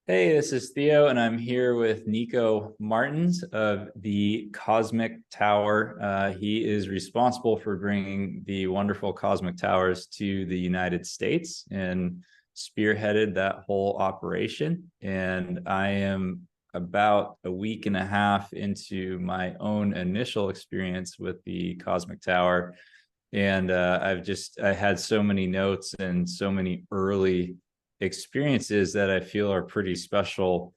Hey, this is Theo, and I'm here with Nico Martens of the Cosmic Tower. He is responsible for bringing the wonderful Cosmic Towers to the United States and spearheaded that whole operation. And I am about a week and a half into my own initial experience with the Cosmic Tower. And I had so many notes and so many early experiences that I feel are pretty special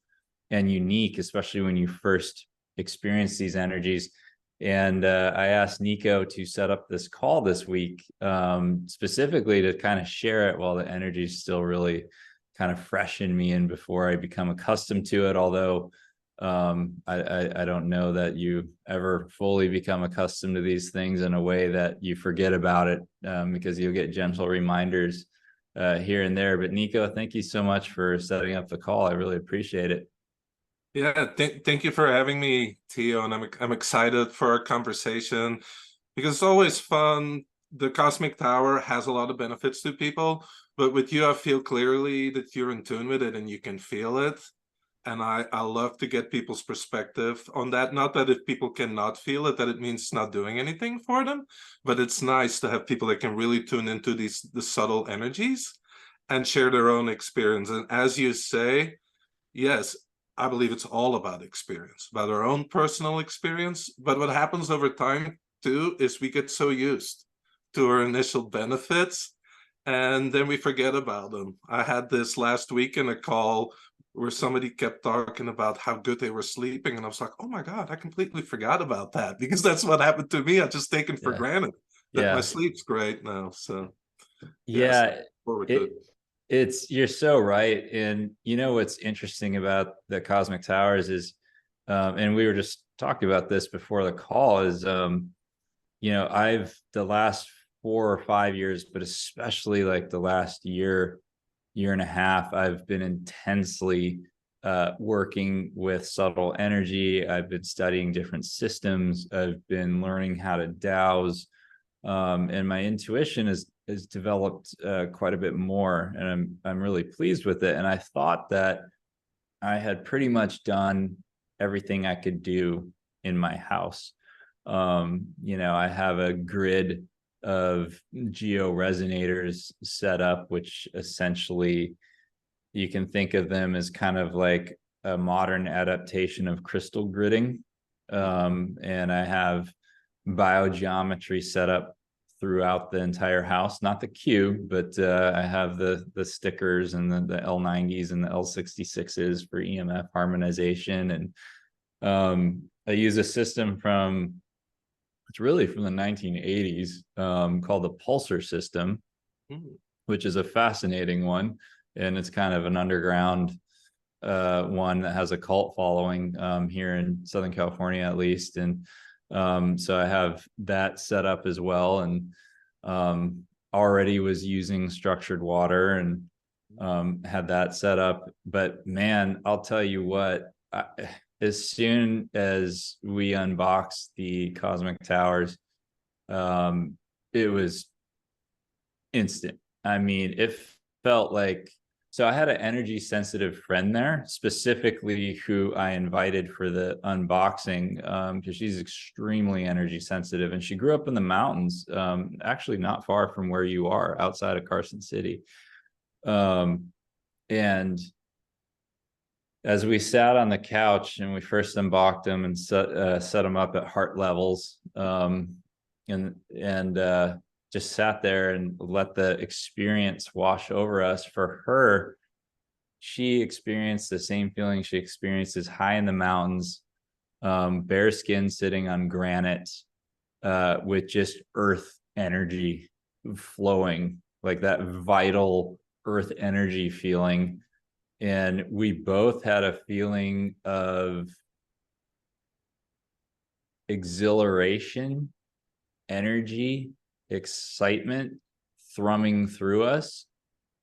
and unique, especially when you first experience these energies. And I asked Nico to set up this call this week, specifically to kind of share it while the energy is still really kind of fresh in me and before I become accustomed to it. Although I don't know that you ever fully become accustomed to these things in a way that you forget about it, because you'll get gentle reminders here and there. But Nico, thank you so much for setting up the call. I really appreciate it. Yeah, thank you for having me, Theo, and I'm excited for our conversation because it's always fun. The Cosmic Tower has a lot of benefits to people, but with you, I feel clearly that you're in tune with it and you can feel it. And I love to get people's perspective on that. Not that if people cannot feel it, that it means it's not doing anything for them, but it's nice to have people that can really tune into the subtle energies and share their own experience. And as you say, yes, I believe it's all about experience, about our own personal experience. But what happens over time too is we get so used to our initial benefits and then we forget about them. I had this last week in a call where somebody kept talking about how good they were sleeping, and I was like, oh my God, I completely forgot about that because that's what happened to me. I just taken for Yeah. granted that my Yeah. sleep's great now. So yes, Yeah. forward to It it. it's you're so right. And you know what's interesting about the Cosmic Towers is, and we were just talking about this before the call, is I've the last 4 or 5 years, but especially like the last year and a half, I've been intensely working with subtle energy. I've been studying different systems. I've been learning how to dowse, and my intuition is developed quite a bit more, and I'm really pleased with it. And I thought that I had pretty much done everything I could do in my house. I have a grid of geo resonators set up, which essentially you can think of them as kind of like a modern adaptation of crystal gridding. And I have biogeometry set up throughout the entire house, not the cube, but I have the stickers and the L90s and the L66s for EMF harmonization. And I use a system it's really from the 1980s, called the pulsar system, Mhm. which is a fascinating one. And it's kind of an underground one that has a cult following, here in Southern California, at least. And so I have that set up as well. And already was using structured water and had that set up. But man, I'll tell you what, as soon as we unboxed the Cosmic Towers, it was instant. I mean, it felt like, so I had an energy sensitive friend there, specifically who I invited for the unboxing, because she's extremely energy sensitive, and she grew up in the mountains, actually not far from where you are, outside of Carson City. And as we sat on the couch and we first unboxed them and set them up at heart levels, and just sat there and let the experience wash over us. For her, she experienced the same feeling she experiences high in the mountains, bare skin sitting on granite, with just earth energy flowing, like that vital earth energy feeling. And we both had a feeling of exhilaration, energy, excitement thrumming through us,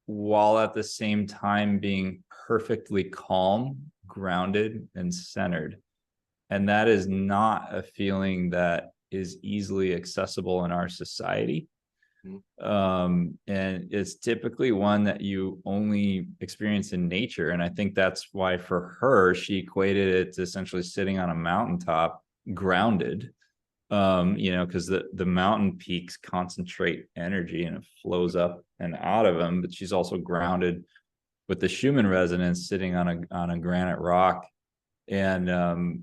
while at the same time being perfectly calm, grounded, and centered. And that is not a feeling that is easily accessible in our society. And it's typically one that you only experience in nature. And I think that's why for her, she equated it to essentially sitting on a mountaintop, grounded. Because the mountain peaks concentrate energy and it flows up and out of them, but she's also grounded with the Schumann resonance sitting on a granite rock. And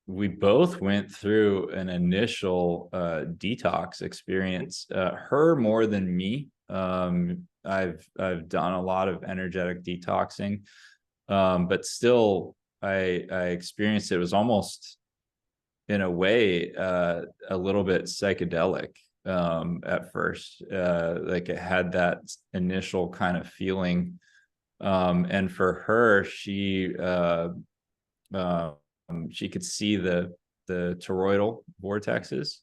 we both went through an initial detox experience. Her more than me. I've done a lot of energetic detoxing, but still, I experienced it. It was almost, in a way, a little bit psychedelic at first. Like it had that initial kind of feeling. And for her, she could see the toroidal vortexes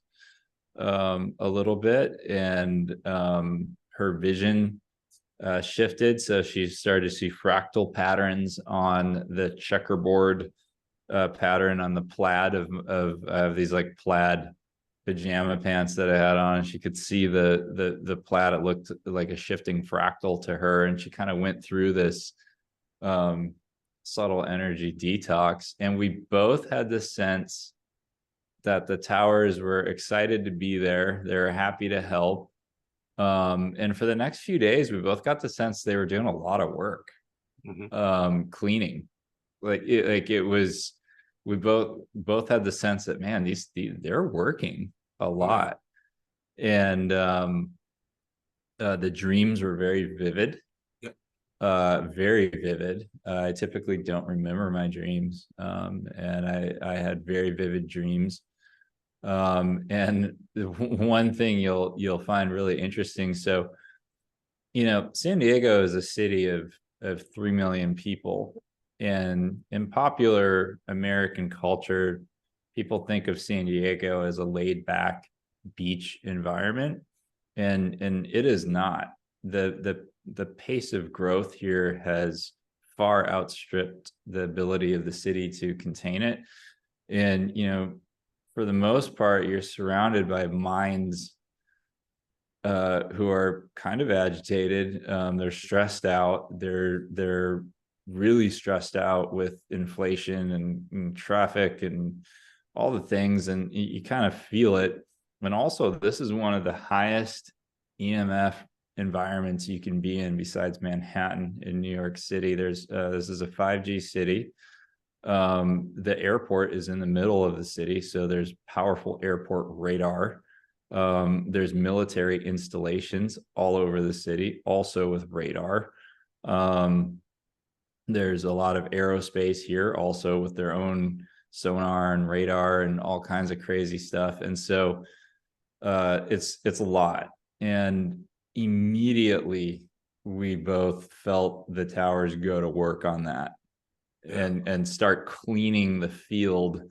a little bit, and her vision shifted. So she started to see fractal patterns on the checkerboard pattern on the plaid of these like plaid pajama pants that I had on. She could see the plaid. It looked like a shifting fractal to her, and she kind of went through this subtle energy detox. And we both had the sense that the towers were excited to be there. They were happy to help. And for the next few days, we both got the sense they were doing a lot of work, cleaning. It was, we both had the sense that, man, they're working a lot. And the dreams were very vivid. Very vivid. I typically don't remember my dreams, and I had very vivid dreams. And one thing you'll find really interesting. So, San Diego is a city of 3 million people, and in popular American culture, people think of San Diego as a laid back beach environment, and it is not. The pace of growth here has far outstripped the ability of the city to contain it. And, for the most part, you're surrounded by minds who are kind of agitated. They're stressed out. They're really stressed out with inflation and traffic and all the things. And you kind of feel it. And also, this is one of the highest EMF environments you can be in besides Manhattan in New York City. This is a 5G city. The airport is in the middle of the city, so there's powerful airport radar. There's military installations all over the city, also with radar. There's a lot of aerospace here, also with their own sonar and radar and all kinds of crazy stuff. And so it's a lot. And immediately we both felt the towers go to work on that, and start cleaning the field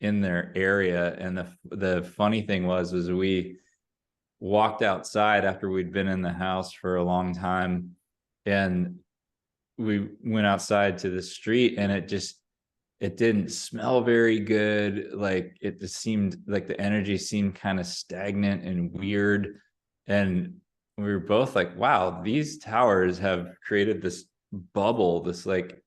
in their area. And the funny thing was we walked outside after we'd been in the house for a long time, and we went outside to the street, and it didn't smell very good. Like, it just seemed like the energy seemed kind of stagnant and weird. And we were both like, wow, these towers have created this bubble, this like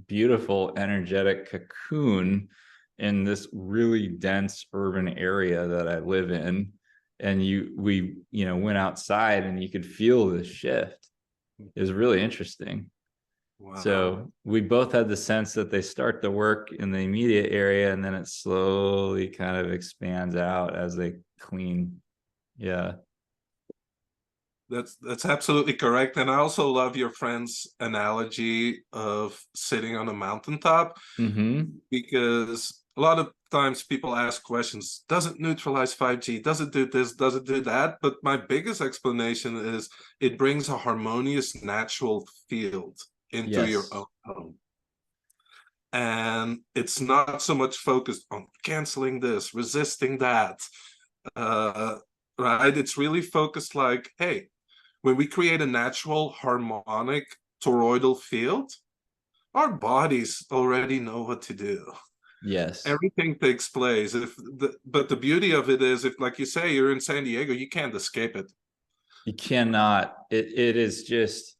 beautiful energetic cocoon in this really dense urban area that I live in. And we went outside and you could feel the shift. It was really interesting. Wow. So we both had the sense that they start the work in the immediate area, and then it slowly kind of expands out as they clean. Yeah. That's absolutely correct. And I also love your friend's analogy of sitting on a mountaintop, because a lot of times people ask questions, does it neutralize 5G? Does it do this? Does it do that? But my biggest explanation is it brings a harmonious natural field into your own home. And it's not so much focused on canceling this, resisting that, right? It's really focused like, hey, when we create a natural harmonic toroidal field, our bodies already know what to do. Yes. Everything takes place. But the beauty of it is, if, like you say, you're in San Diego, you can't escape it. You cannot. It is just,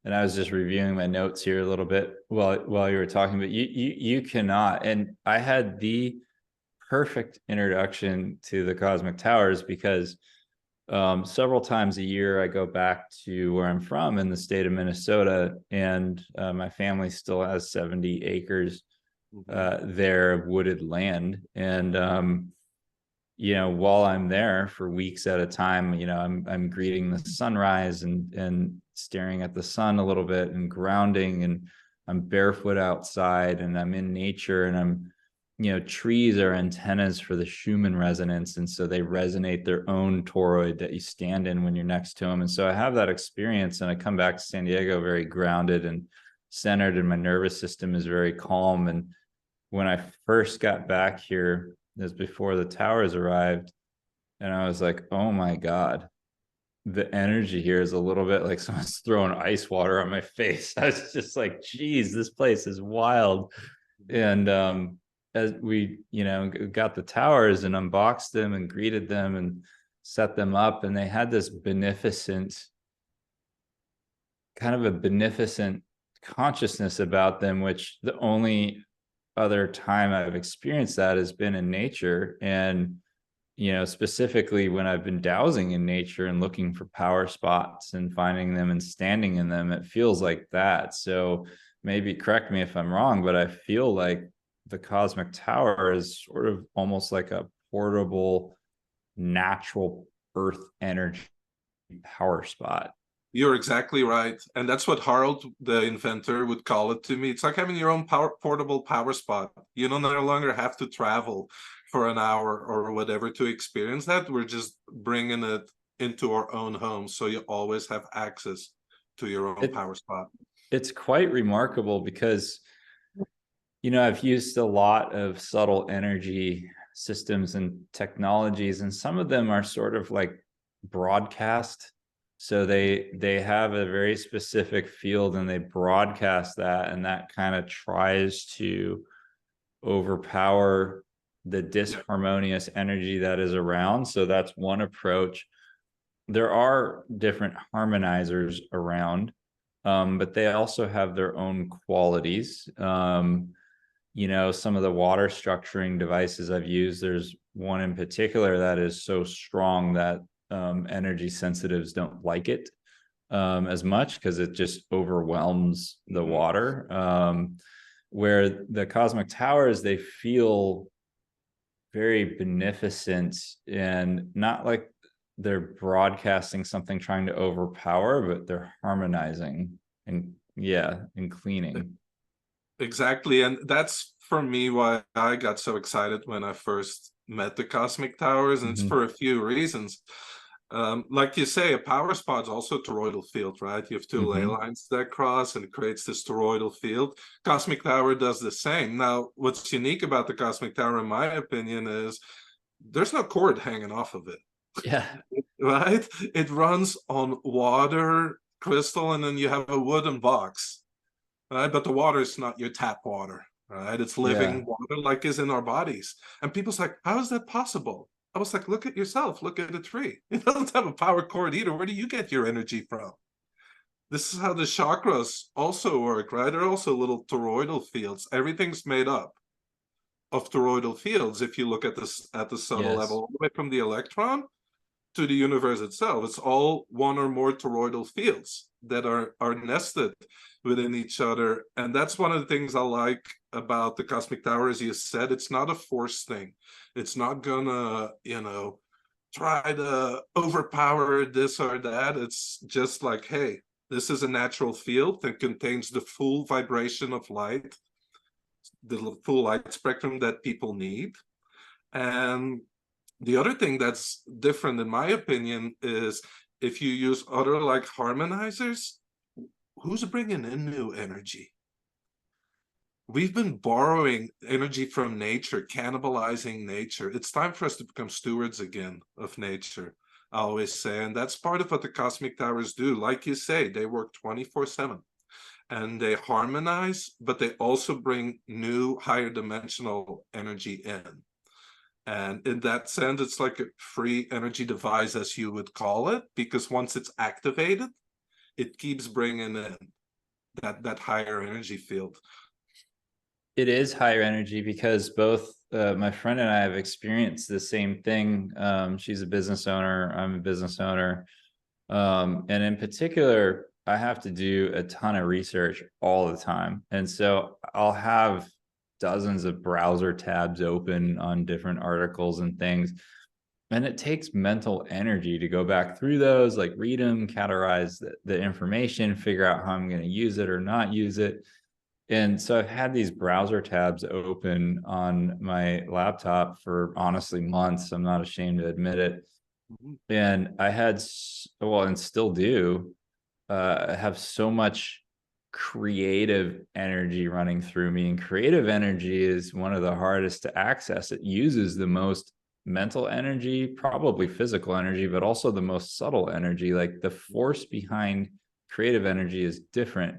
and I was just reviewing my notes here a little bit while you were talking, but you cannot. And I had the perfect introduction to the Cosmic Towers because several times a year I go back to where I'm from in the state of Minnesota, and my family still has 70 acres there of wooded land. And while I'm there for weeks at a time, I'm greeting the sunrise and staring at the sun a little bit and grounding, and I'm barefoot outside and I'm in nature, and trees are antennas for the Schumann resonance, and so they resonate their own toroid that you stand in when you're next to them. And so I have that experience, and I come back to San Diego very grounded and centered, and my nervous system is very calm. And when I first got back here, this before the towers arrived, and I was like, oh my God, the energy here is a little bit like someone's throwing ice water on my face. I was just like, geez, this place is wild. And as we, got the towers and unboxed them and greeted them and set them up, and they had this kind of a beneficent consciousness about them, which the only other time I've experienced that has been in nature. And specifically when I've been dowsing in nature and looking for power spots and finding them and standing in them, it feels like that. So maybe correct me if I'm wrong, but I feel like the Cosmic Tower is sort of almost like a portable, natural earth energy power spot. You're exactly right. And that's what Harold, the inventor, would call it to me. It's like having your own portable power spot. You don't no longer have to travel for an hour or whatever to experience that. We're just bringing it into our own home. So you always have access to your own power spot. It's quite remarkable because, I've used a lot of subtle energy systems and technologies, and some of them are sort of like broadcast. So they have a very specific field and they broadcast that, and that kind of tries to overpower the disharmonious energy that is around. So that's one approach. There are different harmonizers around, but they also have their own qualities. Some of the water structuring devices I've used, there's one in particular that is so strong that energy sensitives don't like it as much because it just overwhelms the water. Where the Cosmic Towers, they feel very beneficent and not like they're broadcasting something trying to overpower, but they're harmonizing and cleaning. Exactly. And that's for me why I got so excited when I first met the Cosmic Towers. And it's for a few reasons. Like you say, a power spot is also a toroidal field, right? You have two ley lines that cross and it creates this toroidal field. Cosmic Tower does the same. Now, what's unique about the Cosmic Tower, in my opinion, is there's no cord hanging off of it. Yeah. Right? It runs on water, crystal, and then you have a wooden box. Right? But the water is not your tap water, right? It's living water like is in our bodies. And people's like, how is that possible? I was like, look at yourself, look at a tree. It doesn't have a power cord either. Where do you get your energy from? This is how the chakras also work, right? They're also little toroidal fields. Everything's made up of toroidal fields if you look at this at the subtle level, all the way from the electron to the universe itself. It's all one or more toroidal fields that are nested within each other. And that's one of the things I like about the Cosmic Tower. As you said, it's not a force thing. It's not gonna, try to overpower this or that. It's just like, hey, this is a natural field that contains the full vibration of light, the full light spectrum that people need. And the other thing that's different, in my opinion, is if you use other like harmonizers, who's bringing in new energy? We've been borrowing energy from nature, cannibalizing nature. It's time for us to become stewards again of nature, I always say. And that's part of what the Cosmic Towers do. Like you say, they work 24/7 and they harmonize, but they also bring new, higher dimensional energy in. And in that sense, it's like a free energy device, as you would call it, because once it's activated, it keeps bringing in that higher energy field. It is higher energy because both my friend and I have experienced the same thing. She's a business owner. I'm a business owner. And in particular, I have to do a ton of research all the time. And so I'll have dozens of browser tabs open on different articles and things. And it takes mental energy to go back through those, like read them, categorize the information, figure out how I'm going to use it or not use it. And so I've had these browser tabs open on my laptop for honestly months. I'm not ashamed to admit it. Mhm. And I had, well, and still do, have so much creative energy running through me. And creative energy is one of the hardest to access. It uses the most mental energy, probably physical energy, but also the most subtle energy. Like the force behind creative energy is different.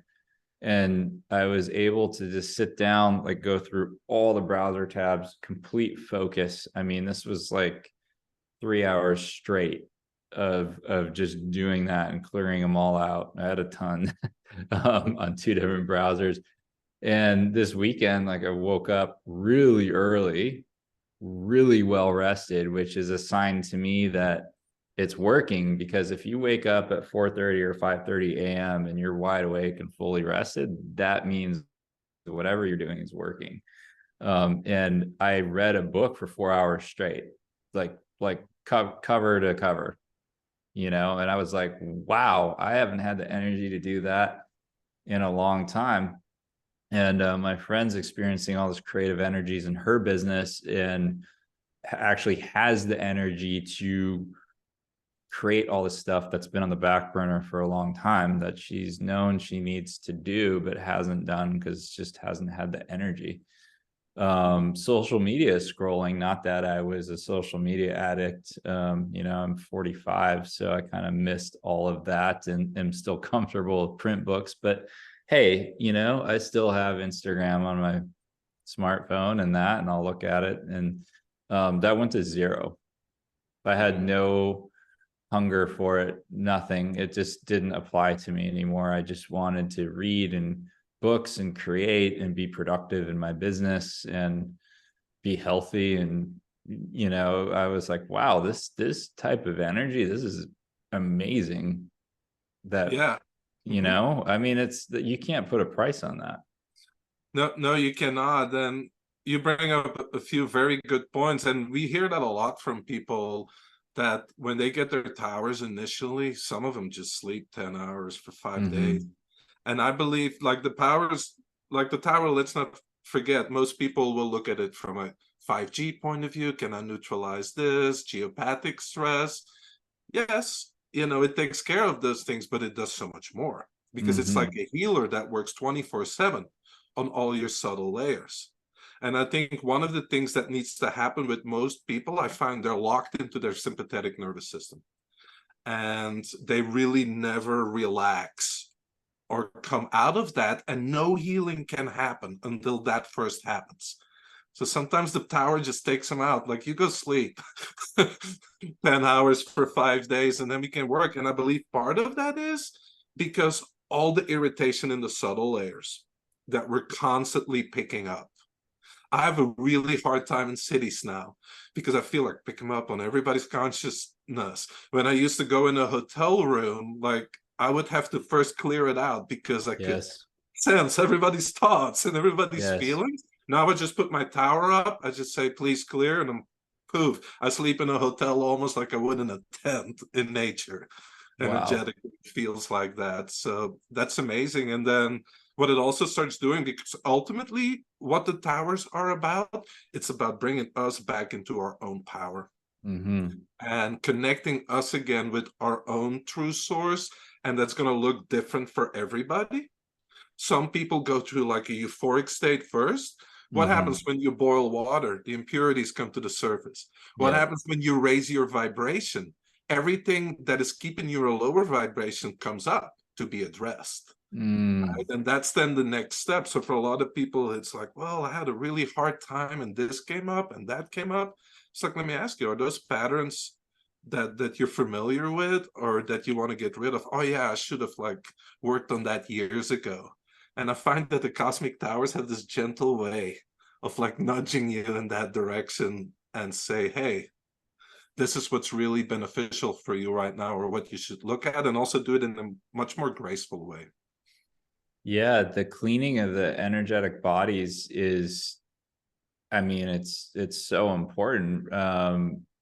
And I was able to just sit down, like go through all the browser tabs, complete focus. I mean, this was like 3 hours straight of just doing that and clearing them all out. I had a ton on two different browsers. And this weekend, like I woke up really early, really well rested, which is a sign to me that it's working, because if you wake up at 4:30 or 5:30 a.m. and you're wide awake and fully rested, that means whatever you're doing is working. And I read a book for 4 hours straight, like cover to cover, and I was like, wow, I haven't had the energy to do that in a long time. And my friend's experiencing all this creative energies in her business and actually has the energy to create all this stuff that's been on the back burner for a long time that she's known she needs to do but hasn't done because just hasn't had the energy. Social media scrolling, not that I was a social media addict. I'm 45, so I kind of missed all of that and am still comfortable with print books, but hey, I still have Instagram on my smartphone and I'll look at it, and that went to zero. I had no hunger for it, nothing. It just didn't apply to me anymore. I just wanted to read and books and create and be productive in my business and be healthy. And I was like, wow, this type of energy, this is amazing. That, Yeah. Mhm. I mean, it's that you can't put a price on that. No, no, you cannot. And you bring up a few very good points, and we hear that a lot from people that when they get their towers initially, some of them just sleep 10 hours for 5 days. Mm-hmm. And I believe like the powers, like the tower, let's not forget, most people will look at it from a 5G point of view. Can I neutralize this? Geopathic stress? Yes, it takes care of those things, but it does so much more because it's like Mm-hmm. a healer that works 24/7 on all your subtle layers. And I think one of the things that needs to happen with most people, I find they're locked into their sympathetic nervous system and they really never relax or come out of that, and no healing can happen until that first happens. So sometimes the tower just takes them out. Like, you go sleep 10 hours for 5 days and then we can work. And I believe part of that is because all the irritation in the subtle layers that we're constantly picking up. I have a really hard time in cities now because I feel like picking up on everybody's consciousness. When I used to go in a hotel room, like I would have to first clear it out because I could Yes. sense everybody's thoughts and everybody's Yes. feelings. Now I would just put my tower up. I just say, please clear, and I'm poof. I sleep in a hotel almost like I would in a tent in nature. Wow. Energetically feels like that. So that's amazing. And then what it also starts doing, because ultimately what the towers are about, it's about bringing us back into our own power Mm-hmm. and connecting us again with our own true source. And that's going to look different for everybody. Some people go through like a euphoric state first. What Mm-hmm. happens when you boil water? The impurities come to the surface. What Yep. happens when you raise your vibration? Everything that is keeping you a lower vibration comes up to be addressed. Right? Mm. And that's then the next step. So for a lot of people, it's like, well, I had a really hard time and this came up and that came up. So let me ask you, are those patterns that you're familiar with, or that you want to get rid of? Oh yeah, I should have like worked on that years ago. And I find that the cosmic towers have this gentle way of like nudging you in that direction and say, hey, this is what's really beneficial for you right now, or what you should look at, and also do it in a much more graceful way. Yeah, the cleaning of the energetic bodies is, I mean, it's so important.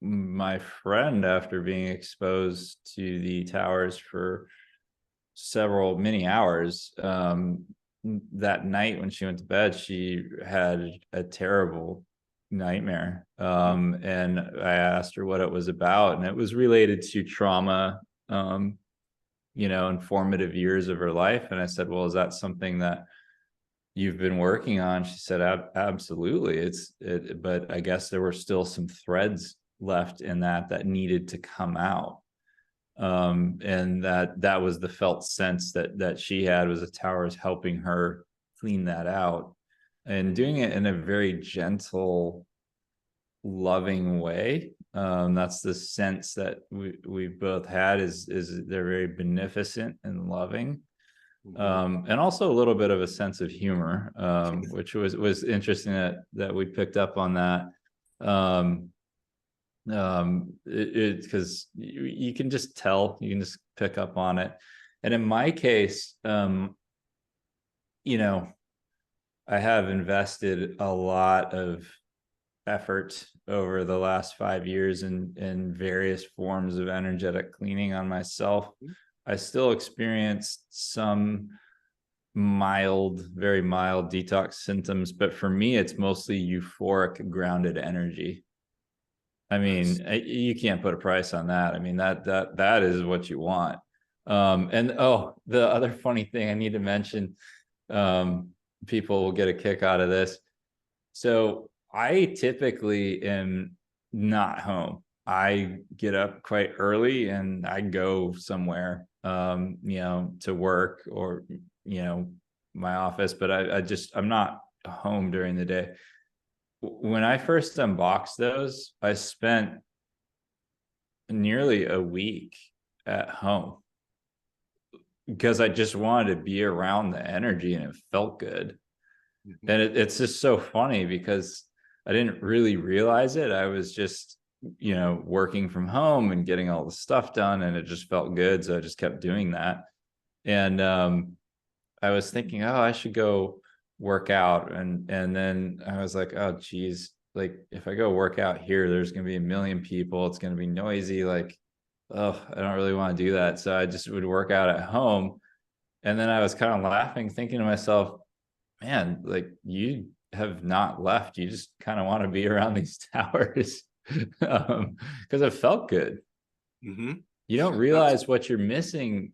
My friend, after being exposed to the towers for many hours, that night when she went to bed, she had a terrible nightmare. And I asked her what it was about, and it was related to trauma, in formative years of her life. And I said, well, is that something that you've been working on? She said, absolutely. But I guess there were still some threads left in that needed to come out. And that was the felt sense that she had, was the towers helping her clean that out, and doing it in a very gentle, loving way. That's the sense that we both had, is they're very beneficent and loving. And also a little bit of a sense of humor, which was interesting that we picked up on that. Because you can just tell, you can just pick up on it. And in my case, I have invested a lot of effort over the last 5 years in various forms of energetic cleaning on myself. I still experience some very mild detox symptoms, but for me, it's mostly euphoric, grounded energy. I mean, you can't put a price on that. I mean, that is what you want. And the other funny thing I need to mention, people will get a kick out of this. So I typically am not home. I get up quite early and I go somewhere, to work, or, my office, but I'm not home during the day. When I first unboxed those, I spent nearly a week at home because I just wanted to be around the energy, and it felt good. And it's just so funny because I didn't really realize it. I was just, working from home and getting all the stuff done, and it just felt good. So I just kept doing that. And I was thinking, oh, I should go work out. And then I was like, oh, geez, like if I go work out here, there's going to be a million people. It's going to be noisy. Like, oh, I don't really want to do that. So I just would work out at home. And then I was kind of laughing, thinking to myself, man, like you have not left. You just kind of want to be around these towers, because it felt good. You don't realize what you're missing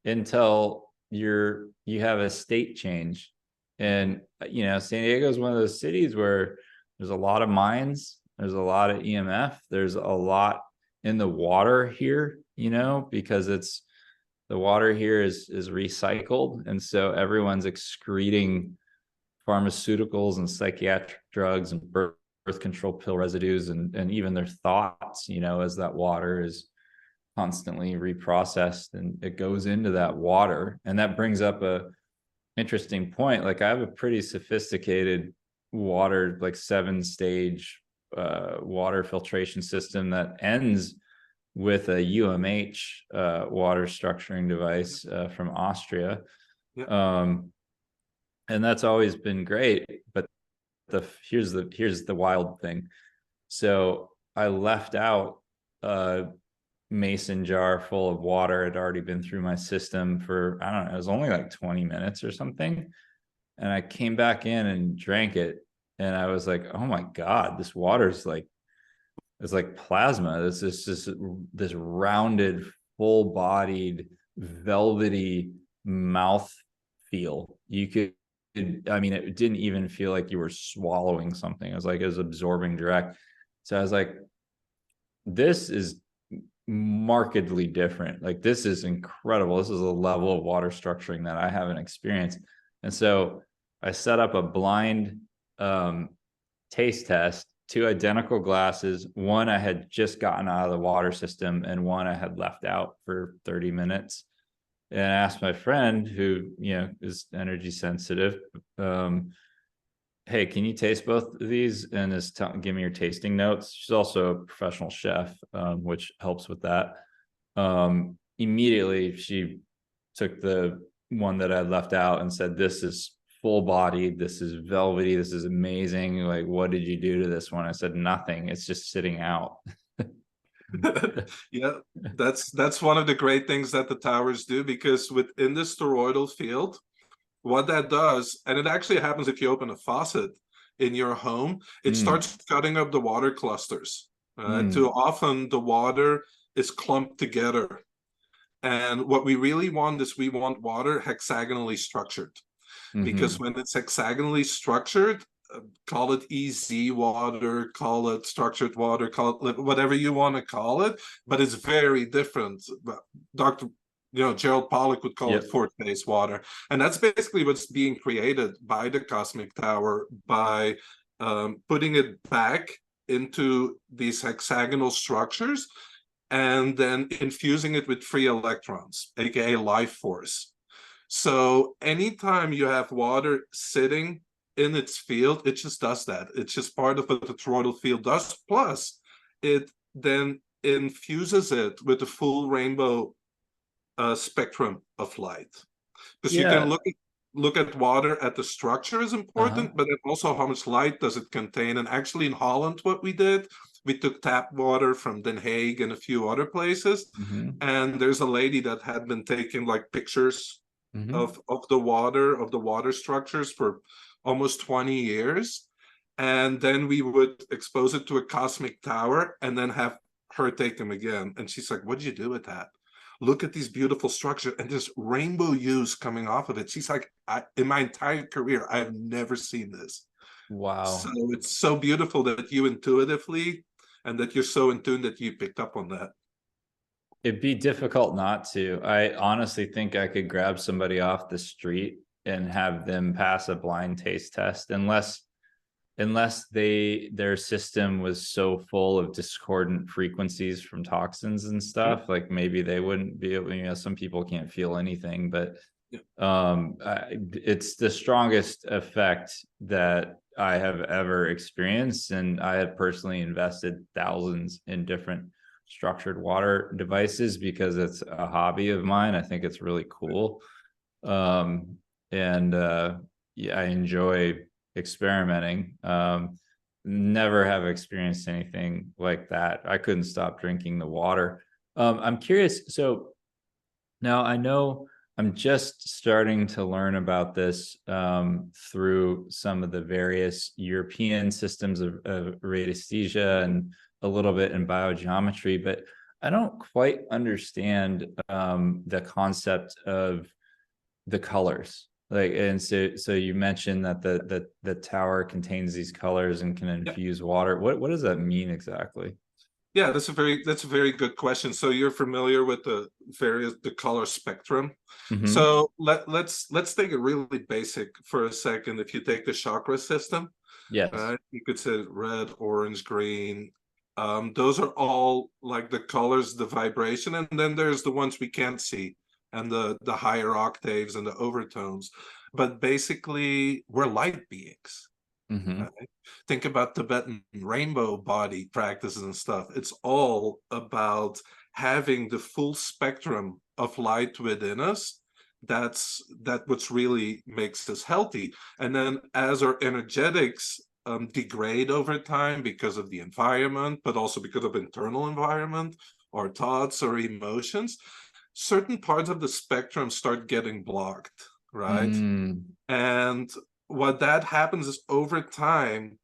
until you have a state change. And San Diego is one of those cities where there's a lot of mines, there's a lot of EMF, there's a lot in the water here, because the water here is recycled, and so everyone's excreting pharmaceuticals and psychiatric drugs and birth control pill residues, and even their thoughts, as that water is constantly reprocessed, and it goes into that water. And that brings up a interesting point. Like I have a pretty sophisticated water, like 7-stage water filtration system that ends with a UMH water structuring device from Austria. And that's always been great. But here's the wild thing. So I left out a mason jar full of water. Had already been through my system for, I don't know, it was only like 20 minutes or something. And I came back in and drank it. And I was like, oh my God, this water's like, it's like plasma. This is just this rounded, full-bodied, velvety mouth feel. I mean, it didn't even feel like you were swallowing something. It was like it was absorbing direct. So I was like, this is markedly different. Like, this is incredible. This is a level of water structuring that I haven't experienced. And so I set up a blind taste test two identical glasses. One I had just gotten out of the water system, and one I had left out for 30 minutes. And I asked my friend, who is energy sensitive, hey, can you taste both of these? And give me your tasting notes. She's also a professional chef, which helps with that. Immediately, she took the one that I left out and said, "This is full bodied. This is velvety. This is amazing. Like, what did you do to this one?" I said, "Nothing. It's just sitting out." Yeah, that's one of the great things that the towers do, because within the toroidal field, what that does, and it actually happens if you open a faucet in your home, it starts cutting up the water clusters. Too often the water is clumped together. And what we really want is we want water hexagonally structured. Because when it's hexagonally structured, call it EZ water, call it structured water, call it whatever you want to call it, but it's very different. Dr. Gerald Pollack would call it fourth-phase water. And that's basically what's being created by the Cosmic Tower by putting it back into these hexagonal structures and then infusing it with free electrons, aka life force. So anytime you have water sitting in its field, it just does that. It's just part of what the toroidal field does. Plus, it then infuses it with the full rainbow spectrum of light. Because you can look at water at the structure is important, but then also how much light does it contain. And actually in Holland, what we did, we took tap water from Den Haag and a few other places. And there's a lady that had been taking like pictures of the water structures for almost 20 years. And then we would expose it to a cosmic tower and then have her take them again. And she's like, "What did you do with that? Look at these beautiful structures and there's rainbow hues coming off of it." She's like, in my entire career, I've never seen this. Wow. So it's so beautiful that you intuitively, and that you're so in tune that you picked up on that. It'd be difficult not to. I honestly think I could grab somebody off the street and have them pass a blind taste test, unless their system was so full of discordant frequencies from toxins and stuff. Like maybe they wouldn't be able, some people can't feel anything, but it's the strongest effect that I have ever experienced. And I have personally invested thousands in different structured water devices because it's a hobby of mine. I think it's really cool. I enjoy experimenting. Never have experienced anything like that. I couldn't stop drinking the water. I'm curious. So now I know I'm just starting to learn about this through some of the various European systems of radiesthesia and a little bit in biogeometry, but I don't quite understand the concept of the colors. Like, and so you mentioned that the tower contains these colors and can infuse water. What does that mean exactly? Yeah, that's a very good question. So you're familiar with the color spectrum. So let's take it really basic for a second. If you take the chakra system, Yes. you could say red, orange, green. Those are all like the colors, the vibration, and then there's the ones we can't see, and the higher octaves and the overtones. But basically, we're light beings. Right? Think about Tibetan rainbow body practices and stuff. It's all about having the full spectrum of light within us. That's what's really makes us healthy. And then as our energetics degrade over time because of the environment, but also because of internal environment or thoughts or emotions, certain parts of the spectrum start getting blocked, right? And what that happens is over time,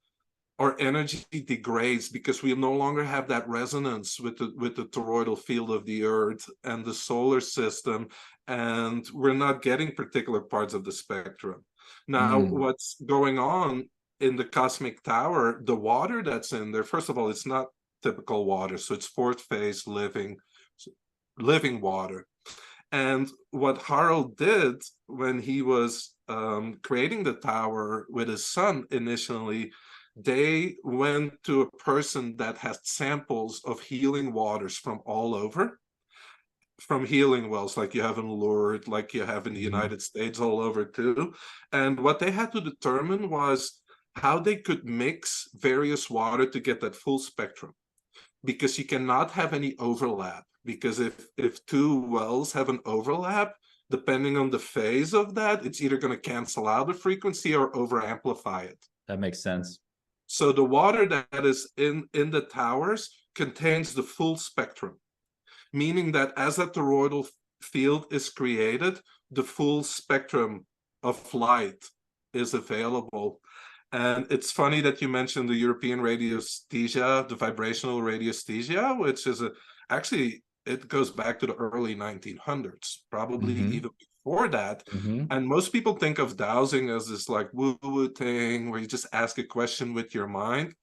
our energy degrades because we no longer have that resonance with the toroidal field of the earth and the solar system, and we're not getting particular parts of the spectrum. Now, what's going on in the cosmic tower, the water that's in there, first of all, it's not typical water, so it's fourth phase living water. And what Harald did when he was creating the tower with his son initially, They went to a person that has samples of healing waters from all over, from healing wells like you have in Lourdes, like you have in the United States, all over too. And what they had to determine was how they could mix various water to get that full spectrum, because you cannot have any overlap. Because if two wells have an overlap, depending on the phase of that, it's either going to cancel out the frequency or over amplify it. That makes sense. So the water that is in the towers contains the full spectrum, meaning that as that toroidal field is created, the full spectrum of light is available. And it's funny that you mentioned the European radiesthesia, the vibrational radiesthesia, which is actually, it goes back to the early 1900s, probably even before that. And most people think of dowsing as this like woo-woo thing where you just ask a question with your mind.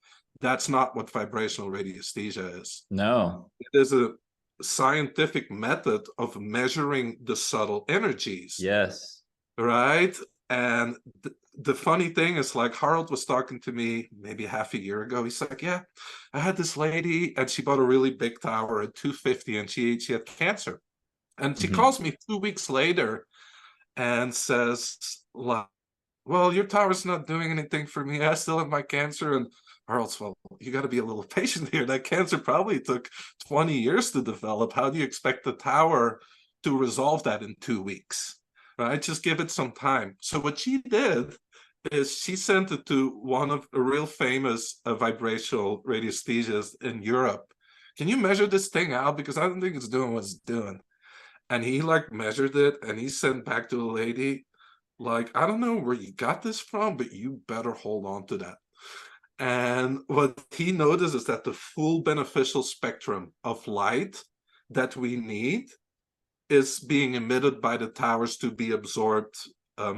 That's not what vibrational radiesthesia is. No. It is a scientific method of measuring the subtle energies. Yes. Right? And the funny thing is, like, Harold was talking to me maybe half a year ago. He's like, yeah, I had this lady and she bought a really big tower at 250 and she had cancer. And she calls me 2 weeks later and says, like, well, your tower's not doing anything for me. I still have my cancer. And Harold's, well, you got to be a little patient here. That cancer probably took 20 years to develop. How do you expect the tower to resolve that in 2 weeks? Right? Just give it some time. So what she did is she sent it to one of a real famous vibrational radiesthesias in Europe. Can you measure this thing out? Because I don't think it's doing what it's doing. And he like measured it and he sent back to the lady, like, I don't know where you got this from, but you better hold on to that. And what he noticed is that the full beneficial spectrum of light that we need is being emitted by the towers to be absorbed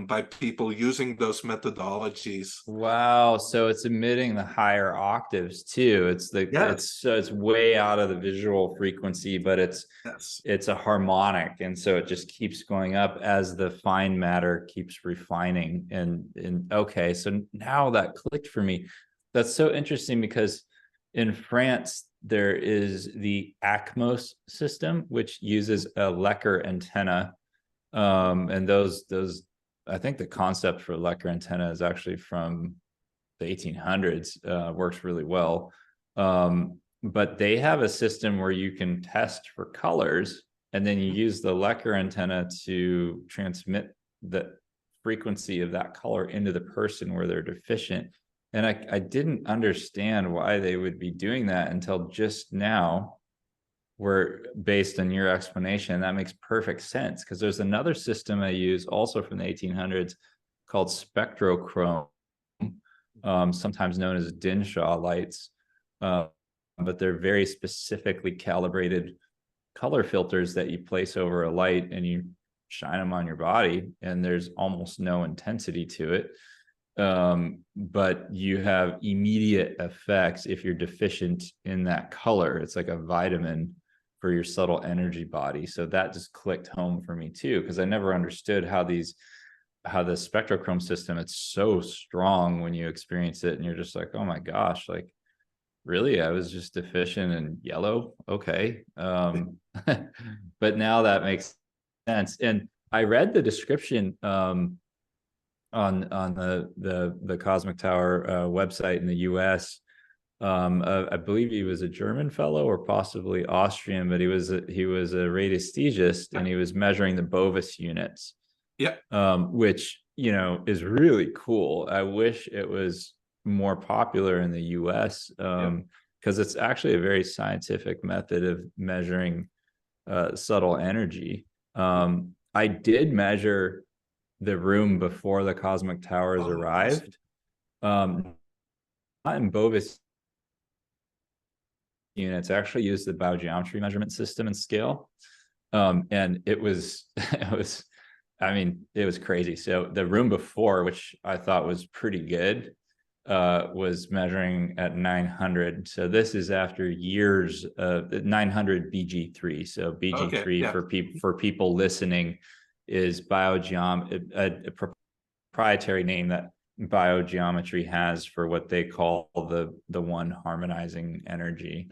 by people using those methodologies. Wow. So it's emitting the higher octaves too. It's way out of the visual frequency, but it's a harmonic. And so it just keeps going up as the fine matter keeps refining. And okay, so now that clicked for me. That's so interesting because in France, there is the ACMOS system, which uses a Lecker antenna. And those I think the concept for Lecker antenna is actually from the 1800s, works really well. But they have a system where you can test for colors and then you use the Lecker antenna to transmit the frequency of that color into the person where they're deficient. And I didn't understand why they would be doing that until just now, where based on your explanation, that makes perfect sense. Because there's another system I use also from the 1800s called spectrochrome, sometimes known as Dinshaw lights. But they're very specifically calibrated color filters that you place over a light and you shine them on your body, and there's almost no intensity to it. But you have immediate effects if you're deficient in that color. It's like a vitamin for your subtle energy body. So that just clicked home for me too, because I never understood how the spectrochrome system, it's so strong when you experience it and you're just like, oh my gosh, like really, I was just deficient in yellow. Okay. But now that makes sense. And I read the description on the Cosmic Tower website in the US. I believe he was a German fellow or possibly Austrian, but he was a radiesthesist and he was measuring the Bovis units. Yeah. Which, you know, is really cool. I wish it was more popular in the US, because it's actually a very scientific method of measuring subtle energy. I did measure the room before the Cosmic Towers arrived. Not in Bovis units, actually used the biogeometry measurement system and scale. And it was it was crazy. So the room before, which I thought was pretty good, was measuring at 900. So this is after years of 900 BG3. So BG3 for people listening is a proprietary name that biogeometry has for what they call the one harmonizing energy.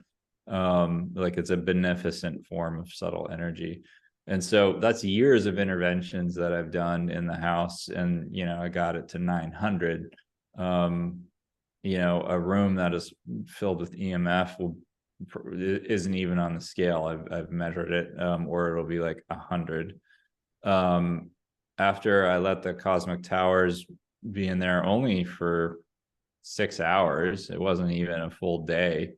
Like it's a beneficent form of subtle energy. And so that's years of interventions that I've done in the house. And, I got it to 900. A room that is filled with EMF isn't even on the scale. I've measured it, or it'll be like 100. After I let the cosmic towers be in there only for 6 hours, it wasn't even a full day.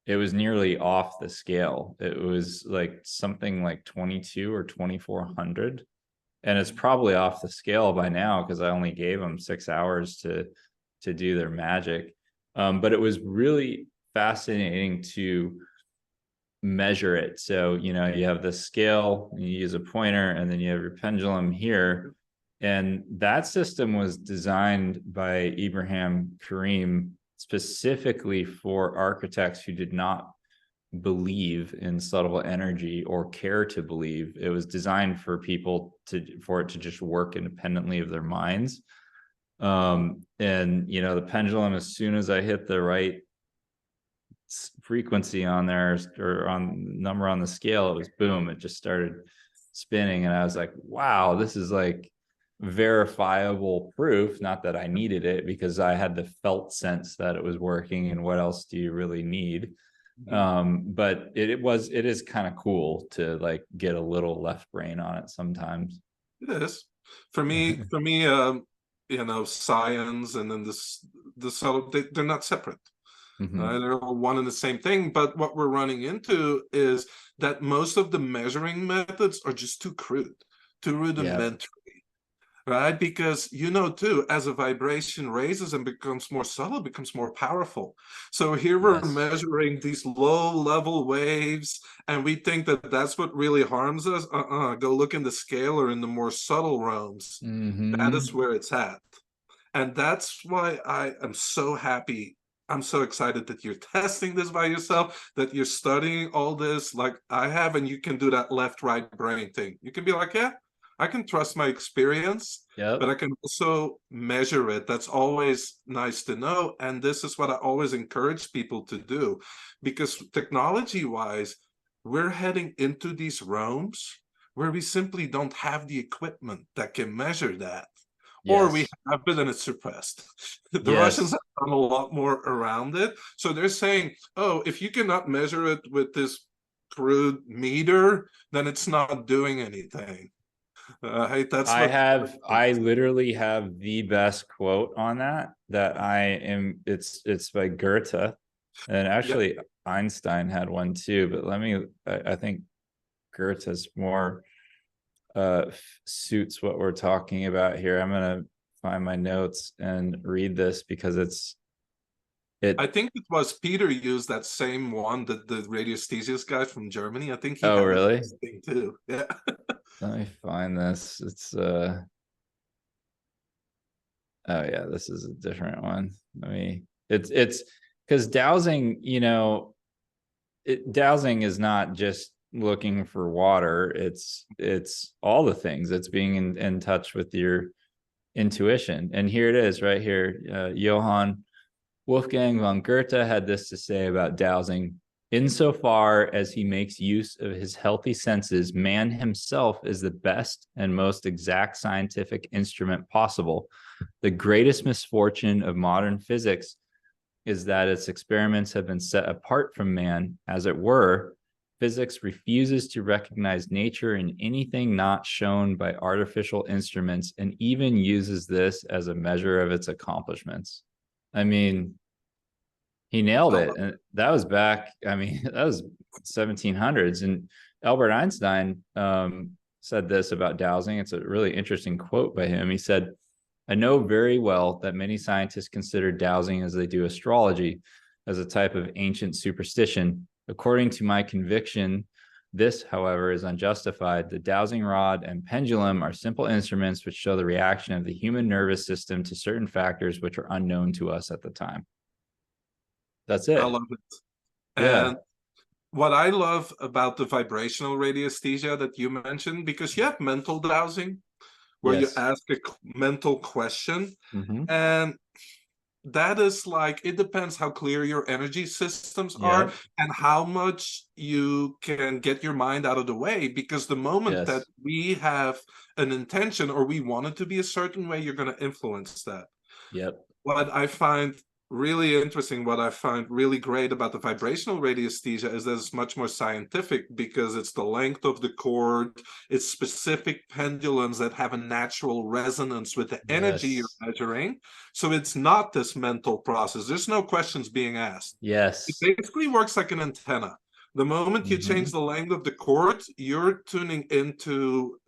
It was nearly off the scale. It was like something like 22 or 2400. And it's probably off the scale by now because I only gave them 6 hours to do their magic. But it was really fascinating to measure it. So, you have the scale, you use a pointer, and then you have your pendulum here. And that system was designed by Ibrahim Karim specifically for architects who did not believe in subtle energy or care to believe. It was designed for people for it to just work independently of their minds. And the pendulum, as soon as I hit the right frequency on there or on number on the scale, it was boom, it just started spinning. And I was like, wow, this is like verifiable proof. Not that I needed it, because I had the felt sense that it was working, and what else do you really need? But it is kind of cool to like get a little left brain on it sometimes. It is. For me, science and then the subtle, they're not separate. They're all one and the same thing. But what we're running into is that most of the measuring methods are just too crude, too rudimentary. Right? Because too, as a vibration raises and becomes more subtle, it becomes more powerful. So here we're measuring these low-level waves, and we think that that's what really harms us. Go look in the scale or in the more subtle realms. That is where it's at. And that's why I am so happy. I'm so excited that you're testing this by yourself, that you're studying all this like I have, and you can do that left-right brain thing. You can be like, yeah, I can trust my experience, but I can also measure it. That's always nice to know. And this is what I always encourage people to do, because technology-wise, we're heading into these realms where we simply don't have the equipment that can measure that. Or we have it and it's suppressed. The Russians have done a lot more around it. So they're saying, oh, if you cannot measure it with this crude meter, then it's not doing anything. I literally have the best quote on that it's by Goethe, and actually Einstein had one too, but I think Goethe's more suits what we're talking about here. I'm gonna find my notes and read this because I think it was Peter used that same one, the radiesthesias guy from Germany. I think he had really this thing too. Yeah. Let me find this. It's oh yeah, this is a different one. It's because dowsing, dowsing is not just looking for water. It's all the things. It's being in touch with your intuition. And here it is right here. Johann Wolfgang von Goethe had this to say about dowsing. Insofar as he makes use of his healthy senses, man himself is the best and most exact scientific instrument possible. The greatest misfortune of modern physics is that its experiments have been set apart from man, as it were. Physics refuses to recognize nature in anything not shown by artificial instruments, and even uses this as a measure of its accomplishments. I mean, he nailed it. And that was back, that was 1700s. And Albert Einstein said this about dowsing. It's a really interesting quote by him. He said, I know very well that many scientists consider dowsing as they do astrology, as a type of ancient superstition. According to my conviction, this, however, is unjustified. The dowsing rod and pendulum are simple instruments which show the reaction of the human nervous system to certain factors which are unknown to us at the time. That's it. I love it. And what I love about the vibrational radiesthesia that you mentioned, because you have mental dowsing, where you Yes. ask a mental question. Mm-hmm. And that is like, it depends how clear your energy systems are Yep. and how much you can get your mind out of the way. Because the moment that Yes. we have an intention or we want it to be a certain way, you're going to influence that. Yep. What I find really interesting, what I find really great about the vibrational radiesthesia is that it's much more scientific, because it's the length of the cord, it's specific pendulums that have a natural resonance with the energy you're Yes. measuring. So it's not this mental process. There's no questions being asked. It Yes. basically works like an antenna. The moment you change Mm-hmm. the length of the cord, you're tuning into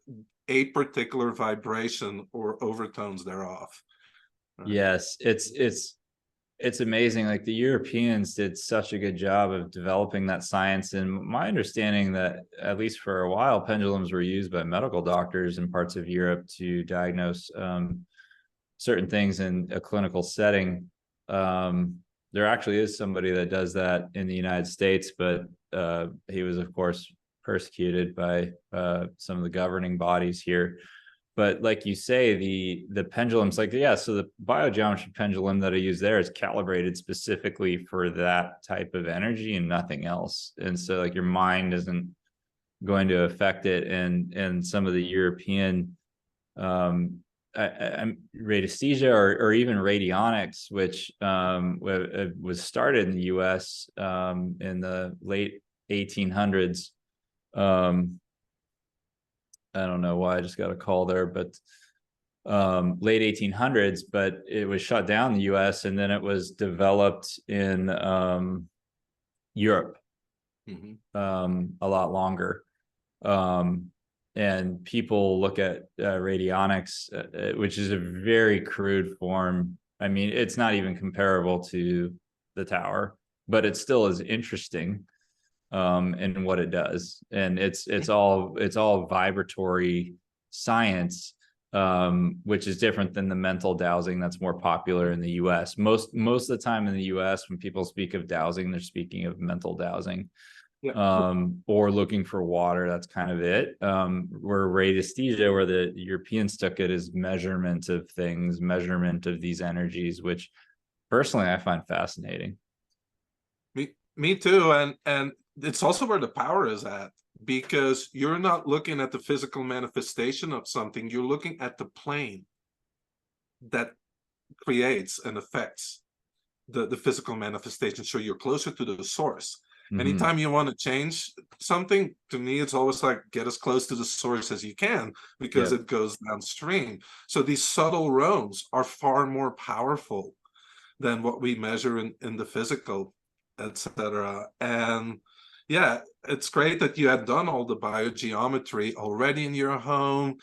a particular vibration or overtones thereof. Right. Yes. It's amazing. Like the Europeans did such a good job of developing that science. And my understanding that at least for a while, pendulums were used by medical doctors in parts of Europe to diagnose certain things in a clinical setting. There actually is somebody that does that in the United States, but he was, of course, persecuted by some of the governing bodies here. But like you say, the pendulums, like, yeah, so the biogeometry pendulum that I use there is calibrated specifically for that type of energy and nothing else. And so like your mind isn't going to affect it. And some of the European radiesthesia or even radionics, which was started in the US in the late 1800s. I don't know why I just got a call there, but late 1800s, but it was shut down in the US and then it was developed in Europe a lot longer. And people look at radionics, which is a very crude form. I mean, it's not even comparable to the tower, but it still is interesting in what it does. And it's all vibratory science, which is different than the mental dowsing that's more popular in the US. Most of the time in the US, when people speak of dowsing, they're speaking of mental dowsing. Yeah. Or looking for water. That's kind of it. Where radiesthesia, where the Europeans took it, is measurement of things, measurement of these energies, which personally I find fascinating. Me too. And it's also where the power is at, because you're not looking at the physical manifestation of something, you're looking at the plane that creates and affects the physical manifestation. So you're closer to the source. Anytime you want to change something, to me, it's always like get as close to the source as you can, because Yep. it goes downstream. So these subtle realms are far more powerful than what we measure in the physical, etc. And yeah, it's great that you had done all the biogeometry already in your home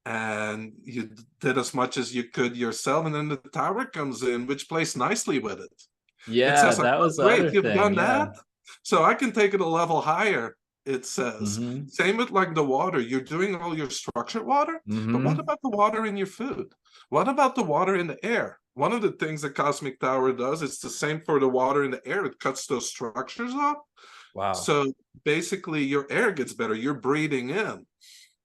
and you did as much as you could yourself, and then the tower comes in, which plays nicely with it. It Yeah, says like, that oh, was the great, other you've thing. done Yeah. that, so I can take it a level higher. It says same with like the water, you're doing all your structured water, but what about the water in your food? What about the water in the air? One of the things the Cosmic Tower does, it's the same for the water in the air, it cuts those structures up. Wow. So basically your air gets better, you're breathing in